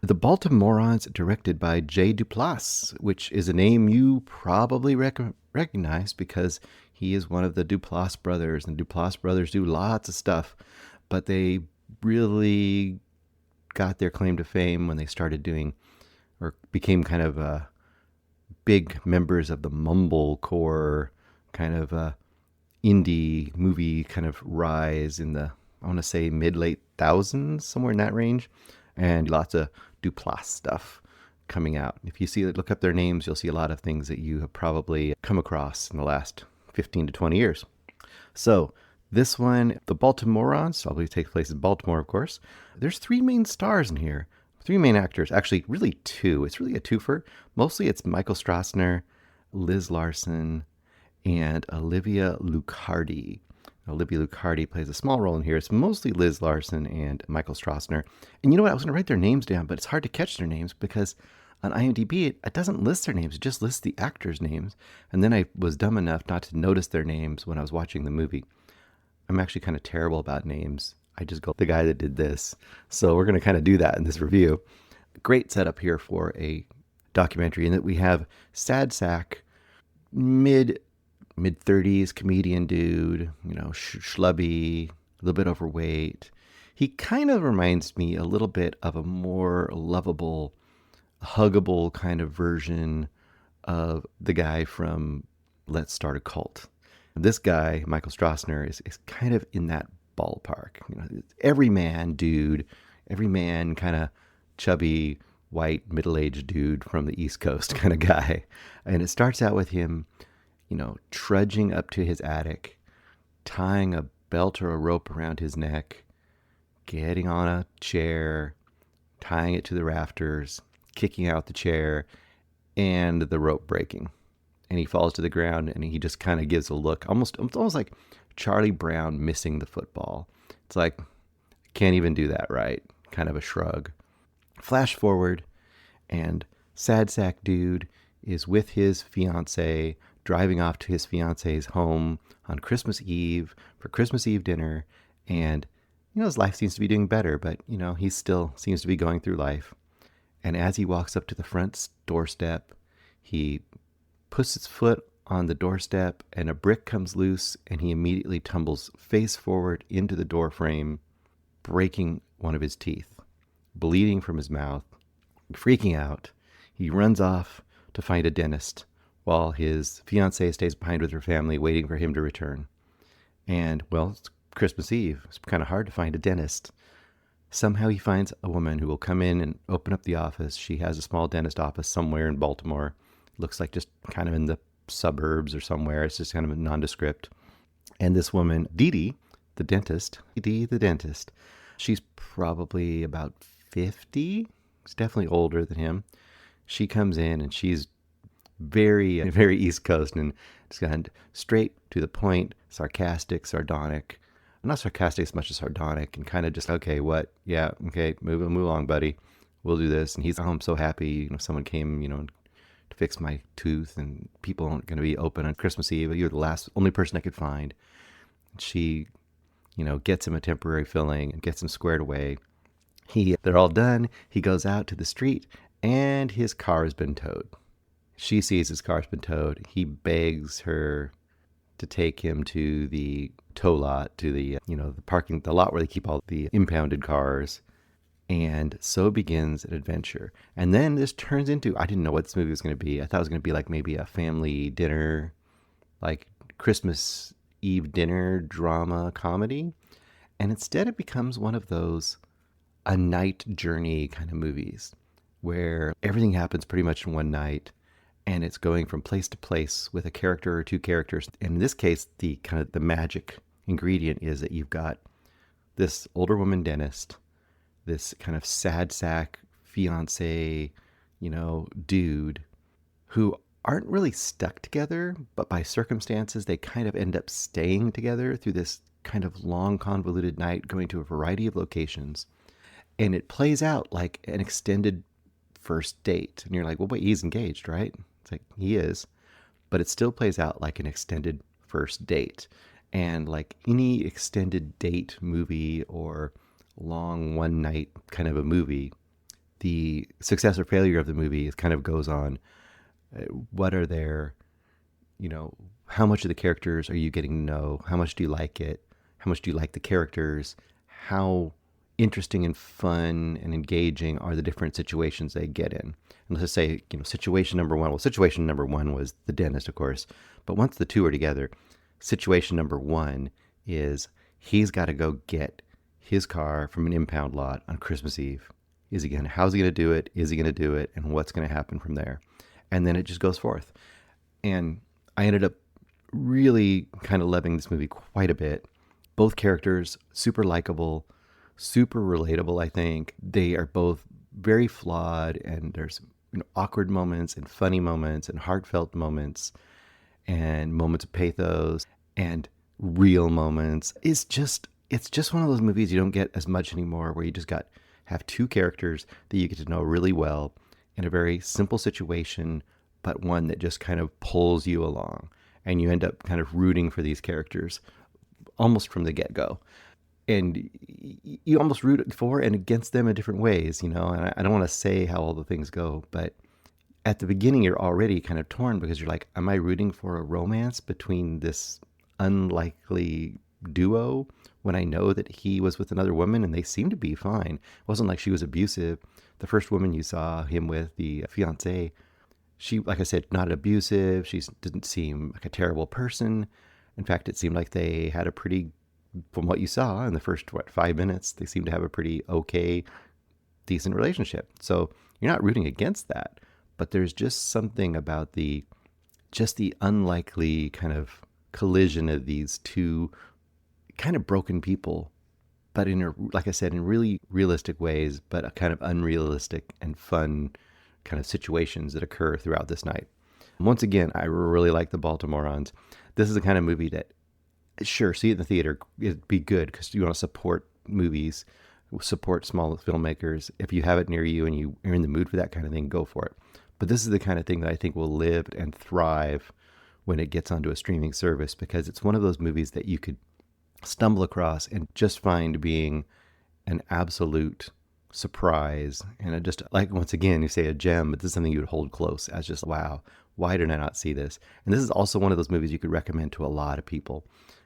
The Baltimorons, directed by J. Duplass, which is a name you probably recognize because he is one of the Duplass brothers, and Duplass brothers do lots of stuff, but they really got their claim to fame when they started doing, or became kind of big members of the mumblecore kind of indie movie kind of rise in the, I want to say mid-late thousands, somewhere in that range, and lots of Duplass stuff. coming out. If you look up their names, you'll see a lot of things that you have probably come across in the last 15 to 20 years. So this one, the Baltimorons, probably takes place in Baltimore, of course. There's 3 main stars in here. 3 main actors. Actually, really 2. It's really a twofer. Mostly it's Michael Strassner, Liz Larson, and Olivia Luccardi. Olivia Luccardi plays a small role in here. It's mostly Liz Larson and Michael Strassner. And you know what? I was going to write their names down, but it's hard to catch their names because on IMDb, it doesn't list their names. It just lists the actors' names. And then I was dumb enough not to notice their names when I was watching the movie. I'm actually kind of terrible about names. I just go, the guy that did this. So we're going to kind of do that in this review. Great setup here for a documentary in that we have Sad Sack, mid-30s comedian dude, schlubby, a little bit overweight. He kind of reminds me a little bit of a more lovable, huggable kind of version of the guy from Let's Start a Cult. This guy, Michael Strassner, is kind of in that ballpark. Everyman dude, everyman kind of chubby, white, middle-aged dude from the East Coast kind of guy. And it starts out with him, trudging up to his attic, tying a belt or a rope around his neck, getting on a chair, tying it to the rafters, kicking out the chair, and the rope breaking. And he falls to the ground, and he just kind of gives a look, almost like Charlie Brown missing the football. It's like, can't even do that right, kind of a shrug. Flash forward, and Sad Sack dude is with his fiancée, driving off to his fiancée's home on Christmas Eve for Christmas Eve dinner. And, his life seems to be doing better, but, he still seems to be going through life. And as he walks up to the front doorstep, he puts his foot on the doorstep and a brick comes loose and he immediately tumbles face forward into the door frame, breaking one of his teeth, bleeding from his mouth. Freaking out, he runs off to find a dentist while his fiancée stays behind with her family waiting for him to return. And, it's Christmas Eve. It's kind of hard to find a dentist. Somehow he finds a woman who will come in and open up the office. She has a small dentist office somewhere in Baltimore. Looks like just kind of in the suburbs or somewhere. It's just kind of nondescript. And this woman, Dee the dentist, she's probably about 50. She's definitely older than him. She comes in and she's very, very East Coast and just kind of straight to the point, sarcastic, sardonic. Not sarcastic as much as sardonic, and kind of just, okay, what? Yeah, okay, move along, buddy. We'll do this. And he's, I'm so happy, someone came, to fix my tooth, and people aren't going to be open on Christmas Eve. You're the only person I could find. And she, gets him a temporary filling and gets him squared away. They're all done. He goes out to the street, and his car has been towed. She sees his car's been towed. He begs her to take him to the tow lot, to the, the lot where they keep all the impounded cars. And so begins an adventure. And then this turns into, I didn't know what this movie was going to be. I thought it was going to be like maybe a family dinner, like Christmas Eve dinner drama comedy. And instead it becomes one of those a night journey kind of movies where everything happens pretty much in one night. And it's going from place to place with a character or two characters. And in this case, the kind of the magic ingredient is that you've got this older woman dentist, this kind of sad sack fiance, dude, who aren't really stuck together, but by circumstances, they kind of end up staying together through this kind of long, convoluted night, going to a variety of locations. And it plays out like an extended first date. And you're like, well, wait, he's engaged, right? It's like, he is. But it still plays out like an extended first date. And like any extended date movie or long one night kind of a movie, the success or failure of the movie kind of goes on. What are their, how much of the characters are you getting to know? How much do you like it? How much do you like the characters? How interesting and fun and engaging are the different situations they get in? And let's just say, situation number one. Well, situation number one was the dentist, of course. But once the two are together, situation number one is he's got to go get his car from an impound lot on Christmas Eve. how's he going to do it? Is he going to do it? And what's going to happen from there? And then it just goes forth. And I ended up really kind of loving this movie quite a bit. Both characters, super likable, super relatable, I think. They are both very flawed, and there's awkward moments and funny moments and heartfelt moments and moments of pathos and real moments. It's just one of those movies you don't get as much anymore, where you just have two characters that you get to know really well in a very simple situation, but one that just kind of pulls you along, and you end up kind of rooting for these characters almost from the get-go. And you almost root for and against them in different ways, and I don't want to say how all the things go, but at the beginning you're already kind of torn, because you're like, am I rooting for a romance between this unlikely duo when I know that he was with another woman and they seem to be fine? It wasn't like she was abusive. The first woman you saw him with, the fiancée, she, like I said, not abusive. She didn't seem like a terrible person. In fact, it seemed like they had a pretty, from what you saw in the first 5 minutes, they seemed to have a pretty okay, decent relationship. So you're not rooting against that, but there's just something about the unlikely kind of collision of these two kind of broken people, but like I said, in really realistic ways, but a kind of unrealistic and fun kind of situations that occur throughout this night. Once again, I really like the Baltimorons. This is the kind of movie that, sure, see it in the theater, it'd be good because you want to support movies, support small filmmakers. If you have it near you and you're in the mood for that kind of thing, go for it. But this is the kind of thing that I think will live and thrive when it gets onto a streaming service, because it's one of those movies that you could stumble across and just find being an absolute surprise. And just like, once again, you say a gem, but this is something you would hold close as just, wow, why did I not see this? And this is also one of those movies you could recommend to a lot of people.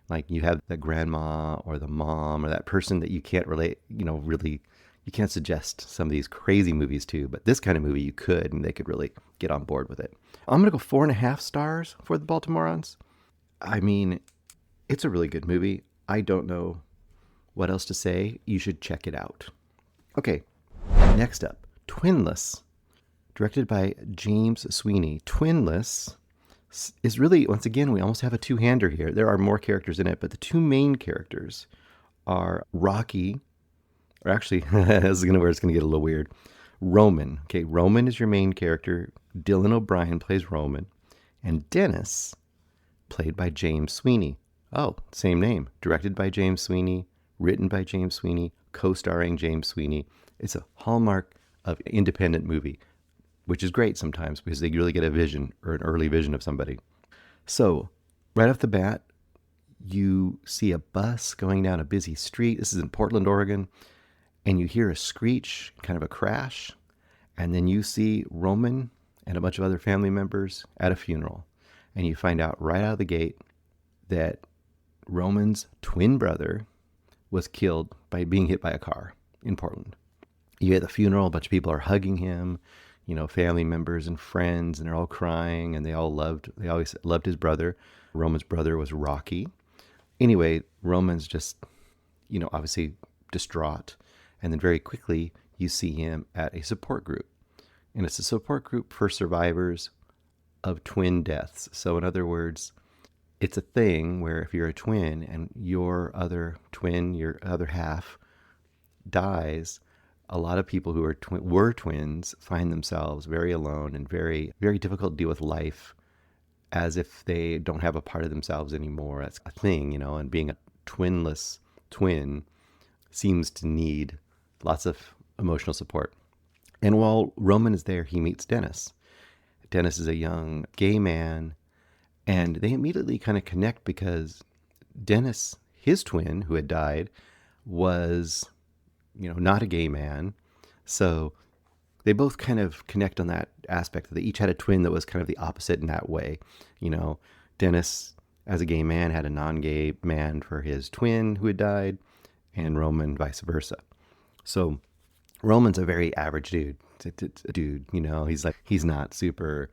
Like, you have the grandma or the mom or that person that you can't relate, really, you can't suggest some of these crazy movies to, but this kind of movie you could, and they could really get on board with it. I'm going to go 4.5 stars for the Baltimorons. I mean, it's a really good movie. I don't know what else to say. You should check it out. Okay, next up, Twinless, directed by James Sweeney. Twinless is really, once again, we almost have a two-hander here. There are more characters in it, but the two main characters are Rocky, or actually, this is where it's going to get a little weird, Roman. Okay, Roman is your main character. Dylan O'Brien plays Roman. And Dennis, played by James Sweeney. Oh, same name. Directed by James Sweeney, written by James Sweeney, co-starring James Sweeney. It's a hallmark of independent movie, which is great sometimes because they really get a vision, or an early vision of somebody. So, right off the bat, you see a bus going down a busy street. This is in Portland, Oregon. And you hear a screech, kind of a crash. And then you see Roman and a bunch of other family members at a funeral. And you find out right out of the gate that Roman's twin brother was killed by being hit by a car in Portland. You at the funeral, a bunch of people are hugging him, family members and friends, and they're all crying, and they always loved his brother. Roman's brother was Rocky. Anyway, Roman's just, obviously distraught. And then very quickly, you see him at a support group. And it's a support group for survivors of twin deaths. So in other words, it's a thing where if you're a twin and your other twin, your other half, dies, a lot of people who were twins find themselves very alone and very, very difficult to deal with life, as if they don't have a part of themselves anymore. That's a thing, and being a twinless twin seems to need lots of emotional support. And while Roman is there, he meets Dennis. Dennis is a young gay man, and they immediately kind of connect because Dennis, his twin who had died, was, not a gay man. So they both kind of connect on that aspect. They each had a twin that was kind of the opposite in that way. Dennis, as a gay man, had a non-gay man for his twin who had died, and Roman vice versa. So Roman's a very average dude. He's not super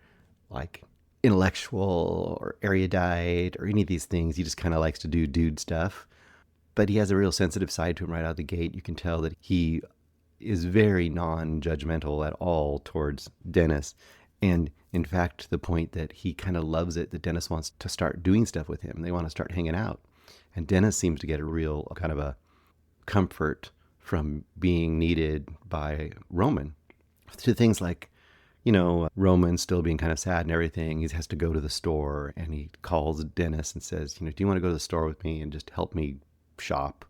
intellectual or erudite or any of these things. He just kind of likes to do dude stuff. But he has a real sensitive side to him right out of the gate. You can tell that he is very non-judgmental at all towards Dennis. And in fact, to the point that he kind of loves it that Dennis wants to start doing stuff with him. They want to start hanging out. And Dennis seems to get a real kind of a comfort from being needed by Roman to things like, Roman still being kind of sad and everything. He has to go to the store, and he calls Dennis and says, do you want to go to the store with me and just help me shop?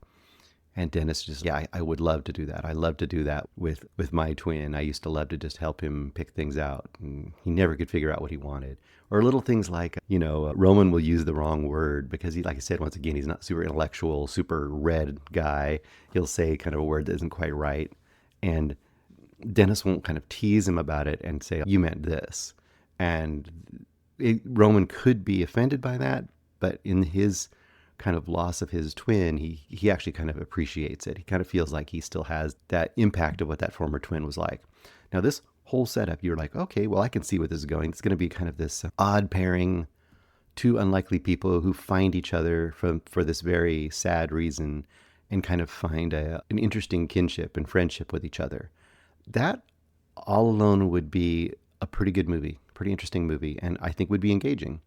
And Dennis just, yeah, I would love to do that. I love to do that with my twin. I used to love to just help him pick things out. And he never could figure out what he wanted. Or little things like, Roman will use the wrong word because he, like I said, once again, he's not super intellectual, super read guy. He'll say kind of a word that isn't quite right. And Dennis won't kind of tease him about it and say, you meant this. And Roman could be offended by that, but in his kind of loss of his twin, he actually kind of appreciates it. He kind of feels like he still has that impact of what that former twin was like. Now, this whole setup, you're like, okay, well, I can see where this is going. It's going to be kind of this odd pairing, two unlikely people who find each other for this very sad reason and kind of find an interesting kinship and friendship with each other. That all alone would be a pretty good movie, pretty interesting movie, and I think would be engaging.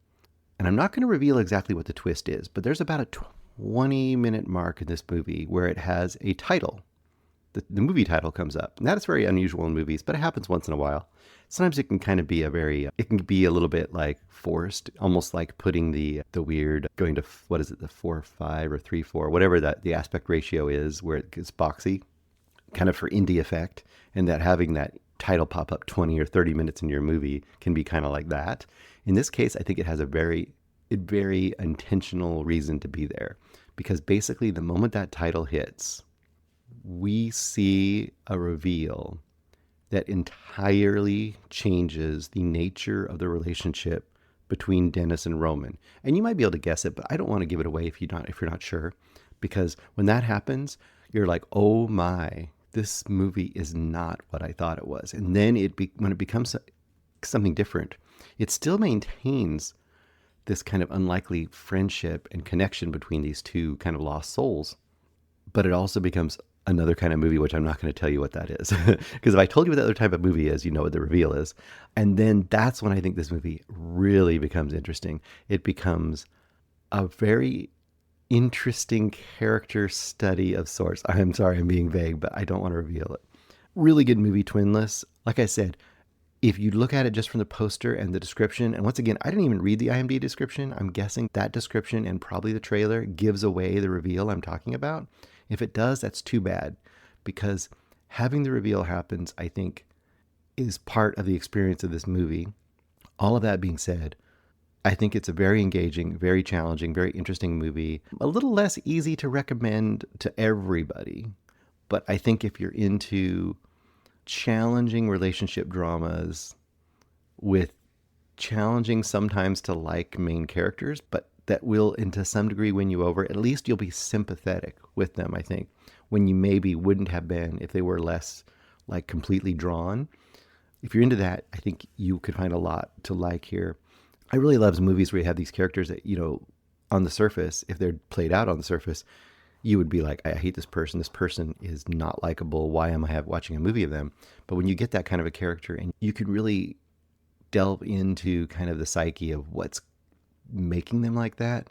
And I'm not going to reveal exactly what the twist is, but there's about a 20-minute mark in this movie where it has a title. The movie title comes up. And that is very unusual in movies, but it happens once in a while. Sometimes it can kind of be it can be a little bit like forced, almost like putting the weird, going to, what is it, the 4:5 or 3:4, whatever the aspect ratio is, where it gets boxy, kind of for indie effect, and that having that title pop up 20 or 30 minutes in your movie can be kind of like that. In this case, I think it has a very intentional reason to be there, because basically the moment that title hits, we see a reveal that entirely changes the nature of the relationship between Dennis and Roman. And you might be able to guess it, but I don't want to give it away if you're not sure, because when that happens, you're like, oh my, this movie is not what I thought it was. And then when it becomes something different, it still maintains this kind of unlikely friendship and connection between these two kind of lost souls. But it also becomes another kind of movie, which I'm not going to tell you what that is. Because if I told you what the other type of movie is, you know what the reveal is. And then that's when I think this movie really becomes interesting. It becomes a very interesting character study of sorts. I'm sorry, I'm being vague, but I don't want to reveal it. Really good movie, Twinless. Like I said, if you look at it just from the poster and the description, and once again, I didn't even read the IMDb description. I'm guessing that description and probably the trailer gives away the reveal I'm talking about. If it does, that's too bad, because having the reveal happens, I think, is part of the experience of this movie. All of that being said, I think it's a very engaging, very challenging, very interesting movie. A little less easy to recommend to everybody, but I think if you're into challenging relationship dramas with challenging sometimes to like main characters, but that will, and to some degree, win you over, at least you'll be sympathetic with them, I think, when you maybe wouldn't have been if they were less like completely drawn. If you're into that, I think you could find a lot to like here. I really love movies where you have these characters that, on the surface, if they're played out on the surface, you would be like, I hate this person. This person is not likable. Why am I watching a movie of them? But when you get that kind of a character and you can really delve into kind of the psyche of what's making them like that,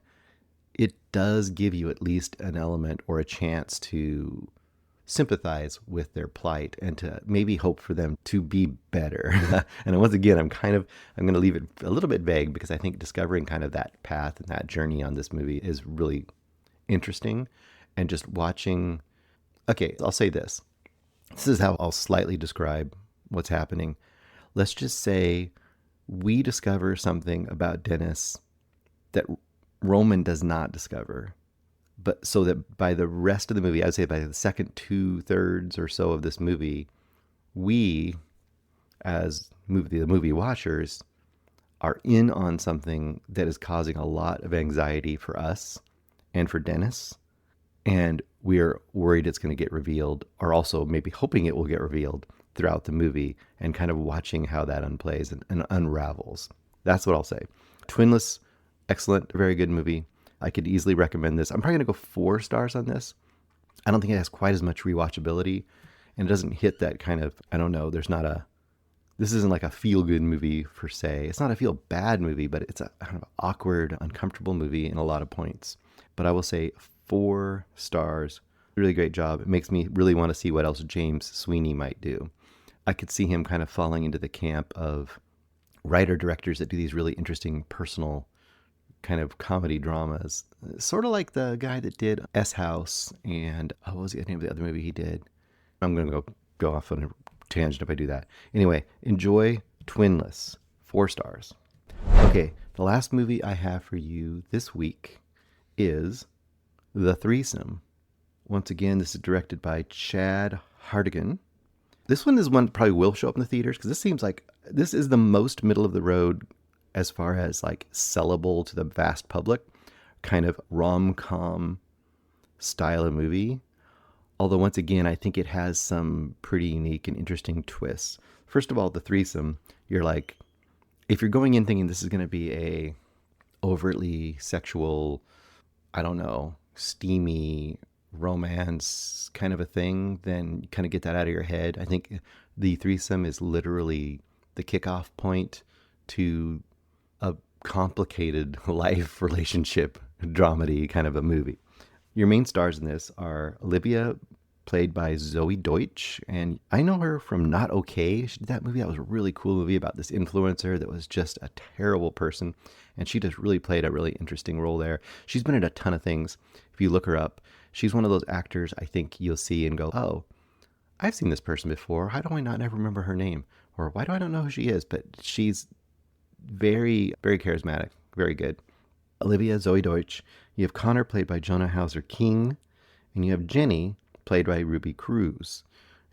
it does give you at least an element or a chance to sympathize with their plight and to maybe hope for them to be better. And once again, I'm going to leave it a little bit vague, because I think discovering kind of that path and that journey on this movie is really interesting. And just watching, okay, I'll say this. This is how I'll slightly describe what's happening. Let's just say we discover something about Dennis that Roman does not discover. But so that by the rest of the movie, I'd say by the second 2/3 or so of this movie, we, as the movie watchers, are in on something that is causing a lot of anxiety for us and for Dennis. And we're worried it's going to get revealed, or also maybe hoping it will get revealed throughout the movie, and kind of watching how that unplays and unravels. That's what I'll say. Twinless, excellent, very good movie. I could easily recommend this. I'm probably going to go 4 stars on this. I don't think it has quite as much rewatchability And it doesn't hit that kind of, I don't know, this isn't like a feel-good movie per se. It's not a feel-bad movie, but it's a kind of awkward, uncomfortable movie in a lot of points. But I will say 4 stars. Really great job. It makes me really want to see what else James Sweeney might do. I could see him kind of falling into the camp of writer-directors that do these really interesting personal kind of comedy dramas. Sort of like the guy that did S-House and, what was the name of the other movie he did? I'm going to go off on a tangent if I do that. Anyway, enjoy Twinless. 4 stars. Okay, the last movie I have for you this week is The Threesome. Once again, this is directed by Chad Hartigan. This one is one that probably will show up in the theaters because this seems like this is the most middle of the road as far as like sellable to the vast public kind of rom-com style of movie. Although once again, I think it has some pretty unique and interesting twists. First of all, The Threesome, you're like, if you're going in thinking this is going to be a overtly sexual, I don't know, steamy romance kind of a thing, then you kind of get that out of your head. I think The Threesome is literally the kickoff point to a complicated life relationship dramedy kind of a movie. Your main stars in this are Olivia, played by Zoe Deutsch, and I know her from Not Okay. She did that movie. That was a really cool movie about this influencer that was just a terrible person, and she just really played a really interesting role there. She's been in a ton of things. If you look her up, she's one of those actors I think you'll see and go, oh, I've seen this person before. How do I not ever remember her name? Or why do I not know who she is? But she's very, very charismatic, very good. Olivia, Zoe Deutsch. You have Connor, played by Jonah Hauser-King, and you have Jenny, played by Ruby Cruz.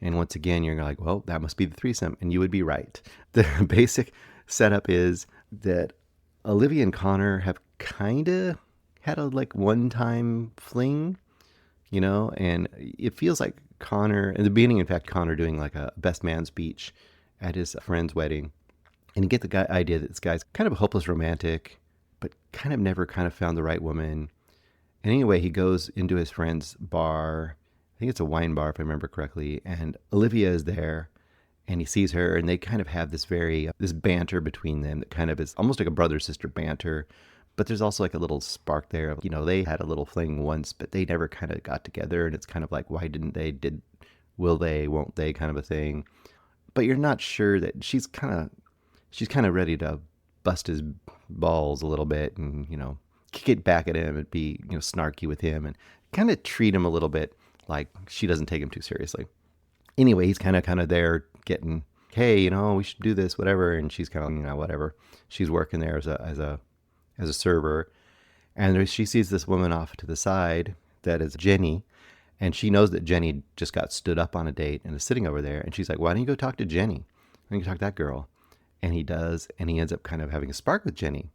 And once again, you're like, well, that must be The Threesome, and you would be right. The basic setup is that Olivia and Connor have kind of had a like one-time fling, you know, and it feels like Connor, in the beginning, in fact, Connor doing like a best man speech at his friend's wedding, and you get the idea that this guy's kind of a hopeless romantic, but kind of never kind of found the right woman. And anyway, he goes into his friend's bar. I think it's a wine bar, if I remember correctly. And Olivia is there, and he sees her, and they kind of have this this banter between them that kind of is almost like a brother-sister banter. But there's also like a little spark there. You know, they had a little fling once, but they never kind of got together. And it's kind of like, why didn't they? Will they? Won't they? Kind of a thing. But you're not sure that she's kind of ready to bust his balls a little bit and, you know, kick it back at him and be, you know, snarky with him and kind of treat him a little bit like she doesn't take him too seriously. Anyway, he's kind of there getting, hey, you know, we should do this, whatever. And she's kind of, you know, whatever. She's working there as a server. And she sees this woman off to the side that is Jenny. And she knows that Jenny just got stood up on a date and is sitting over there. And she's like, why don't you go talk to Jenny? Why don't you talk to that girl? And he does. And he ends up kind of having a spark with Jenny.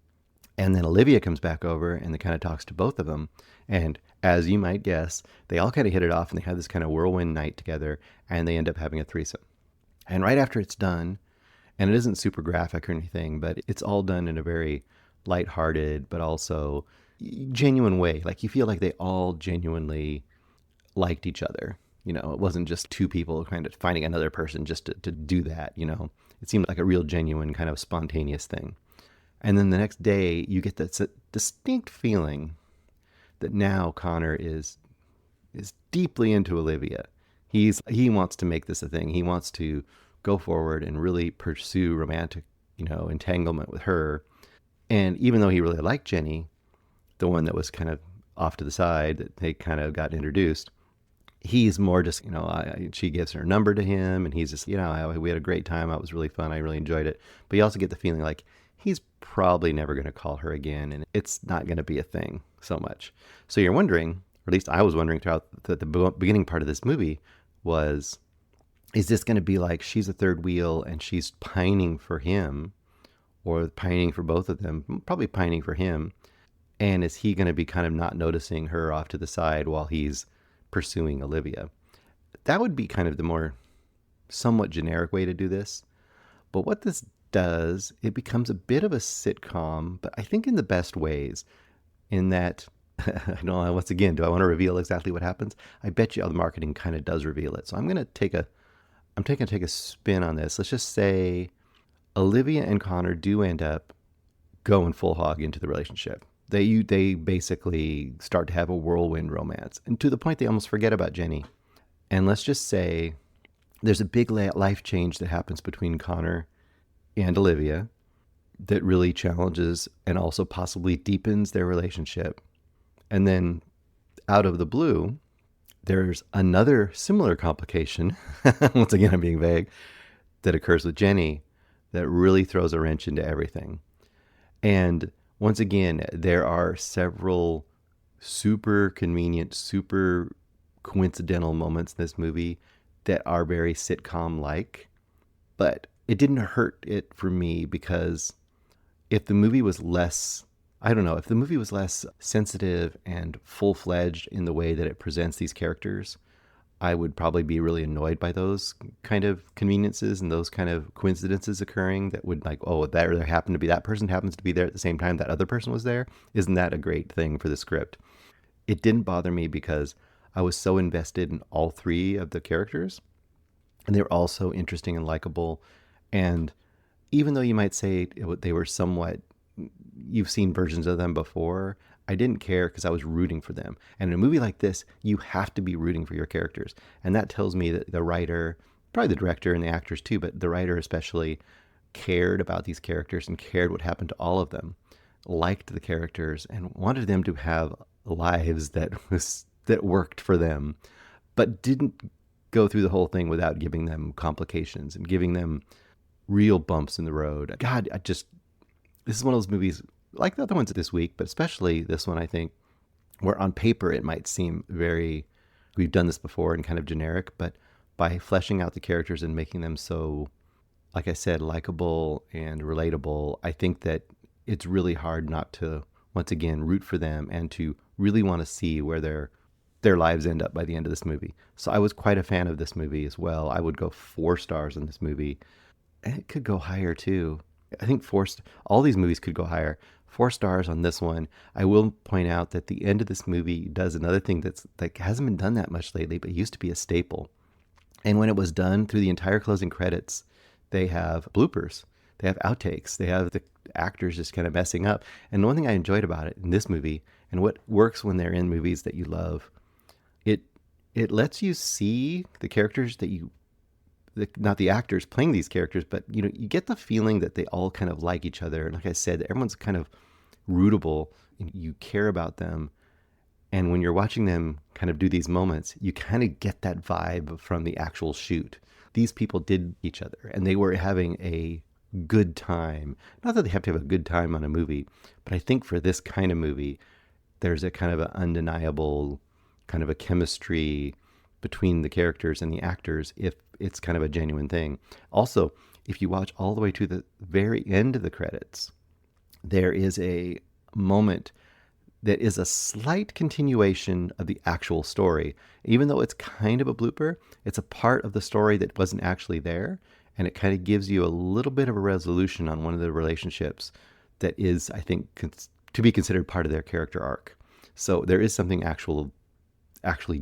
And then Olivia comes back over and they kind of talks to both of them. And as you might guess, they all kind of hit it off and they have this kind of whirlwind night together and they end up having a threesome. And right after it's done, and it isn't super graphic or anything, but it's all done in a very lighthearted, but also genuine way. Like you feel like they all genuinely liked each other. You know, it wasn't just two people kind of finding another person just to do that, you know. It seemed like a real genuine kind of spontaneous thing. And then the next day, you get this distinct feeling that now Connor is deeply into Olivia. He wants to make this a thing. He wants to go forward and really pursue romantic, you know, entanglement with her. And even though he really liked Jenny, the one that was kind of off to the side that they kind of got introduced, he's more just, you know, she gives her number to him and he's just, you know, we had a great time. It was really fun. I really enjoyed it. But you also get the feeling like he's probably never going to call her again and it's not going to be a thing so much. So you're wondering, or at least I was wondering throughout the beginning part of this movie was, is this going to be like she's a third wheel and she's pining for him or pining for both of them, probably pining for him. And is he going to be kind of not noticing her off to the side while he's pursuing Olivia? That would be kind of the more somewhat generic way to do this. But what this does, it becomes a bit of a sitcom, but I think in the best ways, in that, I don't know, once again, do I want to reveal exactly what happens? I bet you the marketing kind of does reveal it. So I'm going to take a I'm taking to take a spin on this. Let's just say Olivia and Connor do end up going full hog into the relationship. They basically start to have a whirlwind romance, and to the point they almost forget about Jenny. And let's just say there's a big life change that happens between Connor and Olivia that really challenges and also possibly deepens their relationship. And then out of the blue, there's another similar complication, once again I'm being vague, that occurs with Jenny that really throws a wrench into everything. And once again, there are several super convenient, super coincidental moments in this movie that are very sitcom-like, but it didn't hurt it for me because if the movie was less, I don't know, if the movie was less sensitive and full-fledged in the way that it presents these characters, I would probably be really annoyed by those kind of conveniences and those kind of coincidences occurring that would like, oh, there happened to be, that person happens to be there at the same time that other person was there. Isn't that a great thing for the script? It didn't bother me because I was so invested in all three of the characters, and they were all so interesting and likable. And even though you might say they were somewhat, you've seen versions of them before, I didn't care because I was rooting for them. And in a movie like this, you have to be rooting for your characters. And that tells me that the writer, probably the director and the actors too, but the writer especially, cared about these characters and cared what happened to all of them, liked the characters and wanted them to have lives that worked for them, but didn't go through the whole thing without giving them complications and giving them real bumps in the road. God, this is one of those movies like the other ones this week, but especially this one, I think, where on paper it might seem very, we've done this before and kind of generic, but by fleshing out the characters and making them so, like I said, likable and relatable, I think that it's really hard not to, once again, root for them and to really want to see where their lives end up by the end of this movie. So I was quite a fan of this movie as well. I would go 4 stars on this movie, and it could go higher too. I think all these movies could go higher. 4 stars on this one. I will point out that the end of this movie does another thing that's like hasn't been done that much lately, but used to be a staple. And when it was done through the entire closing credits, they have bloopers, they have outtakes, they have the actors just kind of messing up. And one thing I enjoyed about it in this movie, and what works when they're in movies that you love, it lets you see the characters that not the actors playing these characters, but you get the feeling that they all kind of like each other. And like I said, everyone's kind of rootable. You care about them. And when you're watching them kind of do these moments, you kind of get that vibe from the actual shoot. These people did each other and they were having a good time. Not that they have to have a good time on a movie, but I think for this kind of movie, there's a kind of an undeniable kind of a chemistry between the characters and the actors if it's kind of a genuine thing. Also, if you watch all the way to the very end of the credits, there is a moment that is a slight continuation of the actual story. Even though it's kind of a blooper, it's a part of the story that wasn't actually there, and it kind of gives you a little bit of a resolution on one of the relationships that is, I think, to be considered part of their character arc. So there is something actually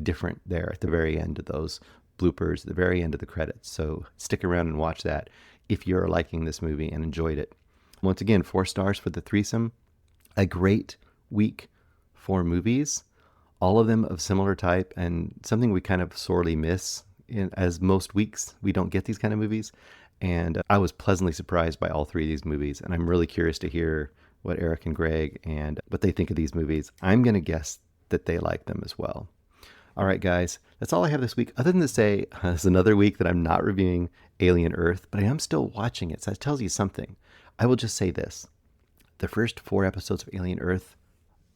different there at the very end of those bloopers, at the very end of the credits. So stick around and watch that if you're liking this movie and enjoyed it. Once again, 4 stars for The Threesome. A great week for movies, all of them of similar type, and something we kind of sorely miss as most weeks we don't get these kind of movies. And I was pleasantly surprised by all 3 of these movies, and I'm really curious to hear what Eric and Greg and what they think of these movies. I'm going to guess that they like them as well. All right, guys, that's all I have this week. Other than to say, it's another week that I'm not reviewing Alien Earth, but I am still watching it, so that tells you something. I will just say this. The first 4 episodes of Alien Earth,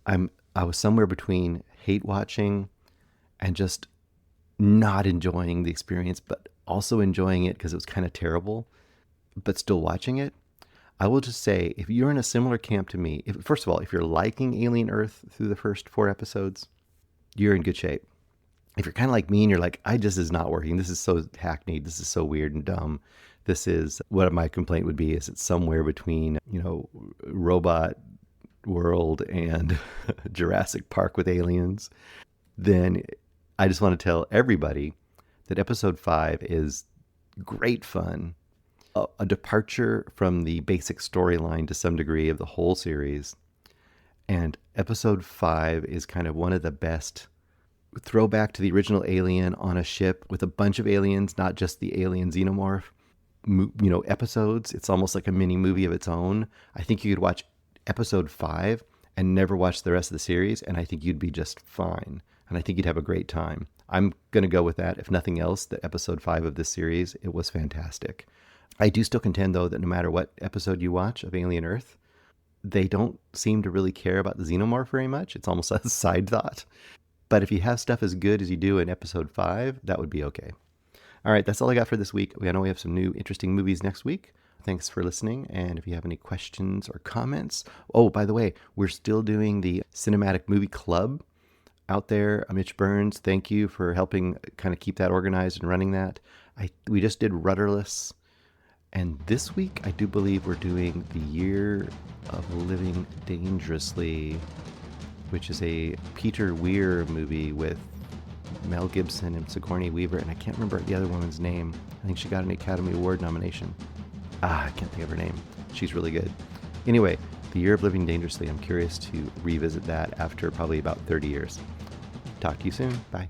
I was somewhere between hate watching and just not enjoying the experience, but also enjoying it because it was kind of terrible, but still watching it. I will just say, if you're in a similar camp to me, first of all, if you're liking Alien Earth through the first 4 episodes, you're in good shape. If you're kind of like me and you're like, this is not working. This is so hackneyed. This is so weird and dumb. This is what my complaint would be, is it's somewhere between, Robot World and Jurassic Park with aliens. Then I just want to tell everybody that episode 5 is Great fun. A departure from the basic storyline to some degree of the whole series. And episode 5 is kind of one of the best throwback to the original Alien on a ship with a bunch of aliens, not just the alien xenomorph, episodes. It's almost like a mini movie of its own. I think you could watch episode 5 and never watch the rest of the series, and I think you'd be just fine. And I think you'd have a great time. I'm going to go with that. If nothing else, the episode 5 of this series, it was fantastic. I do still contend, though, that no matter what episode you watch of Alien Earth, they don't seem to really care about the xenomorph very much. It's almost a side thought. But if you have stuff as good as you do in episode 5, that would be okay. All right, that's all I got for this week. I know we have some new interesting movies next week. Thanks for listening. And if you have any questions or comments, by the way, we're still doing the Cinematic Movie Club out there. Mitch Burns, thank you for helping kind of keep that organized and running that. We just did Rudderless. And this week, I do believe we're doing The Year of Living Dangerously, which is a Peter Weir movie with Mel Gibson and Sigourney Weaver, and I can't remember the other woman's name. I think she got an Academy Award nomination. I can't think of her name. She's really good. Anyway, The Year of Living Dangerously. I'm curious to revisit that after probably about 30 years. Talk to you soon. Bye.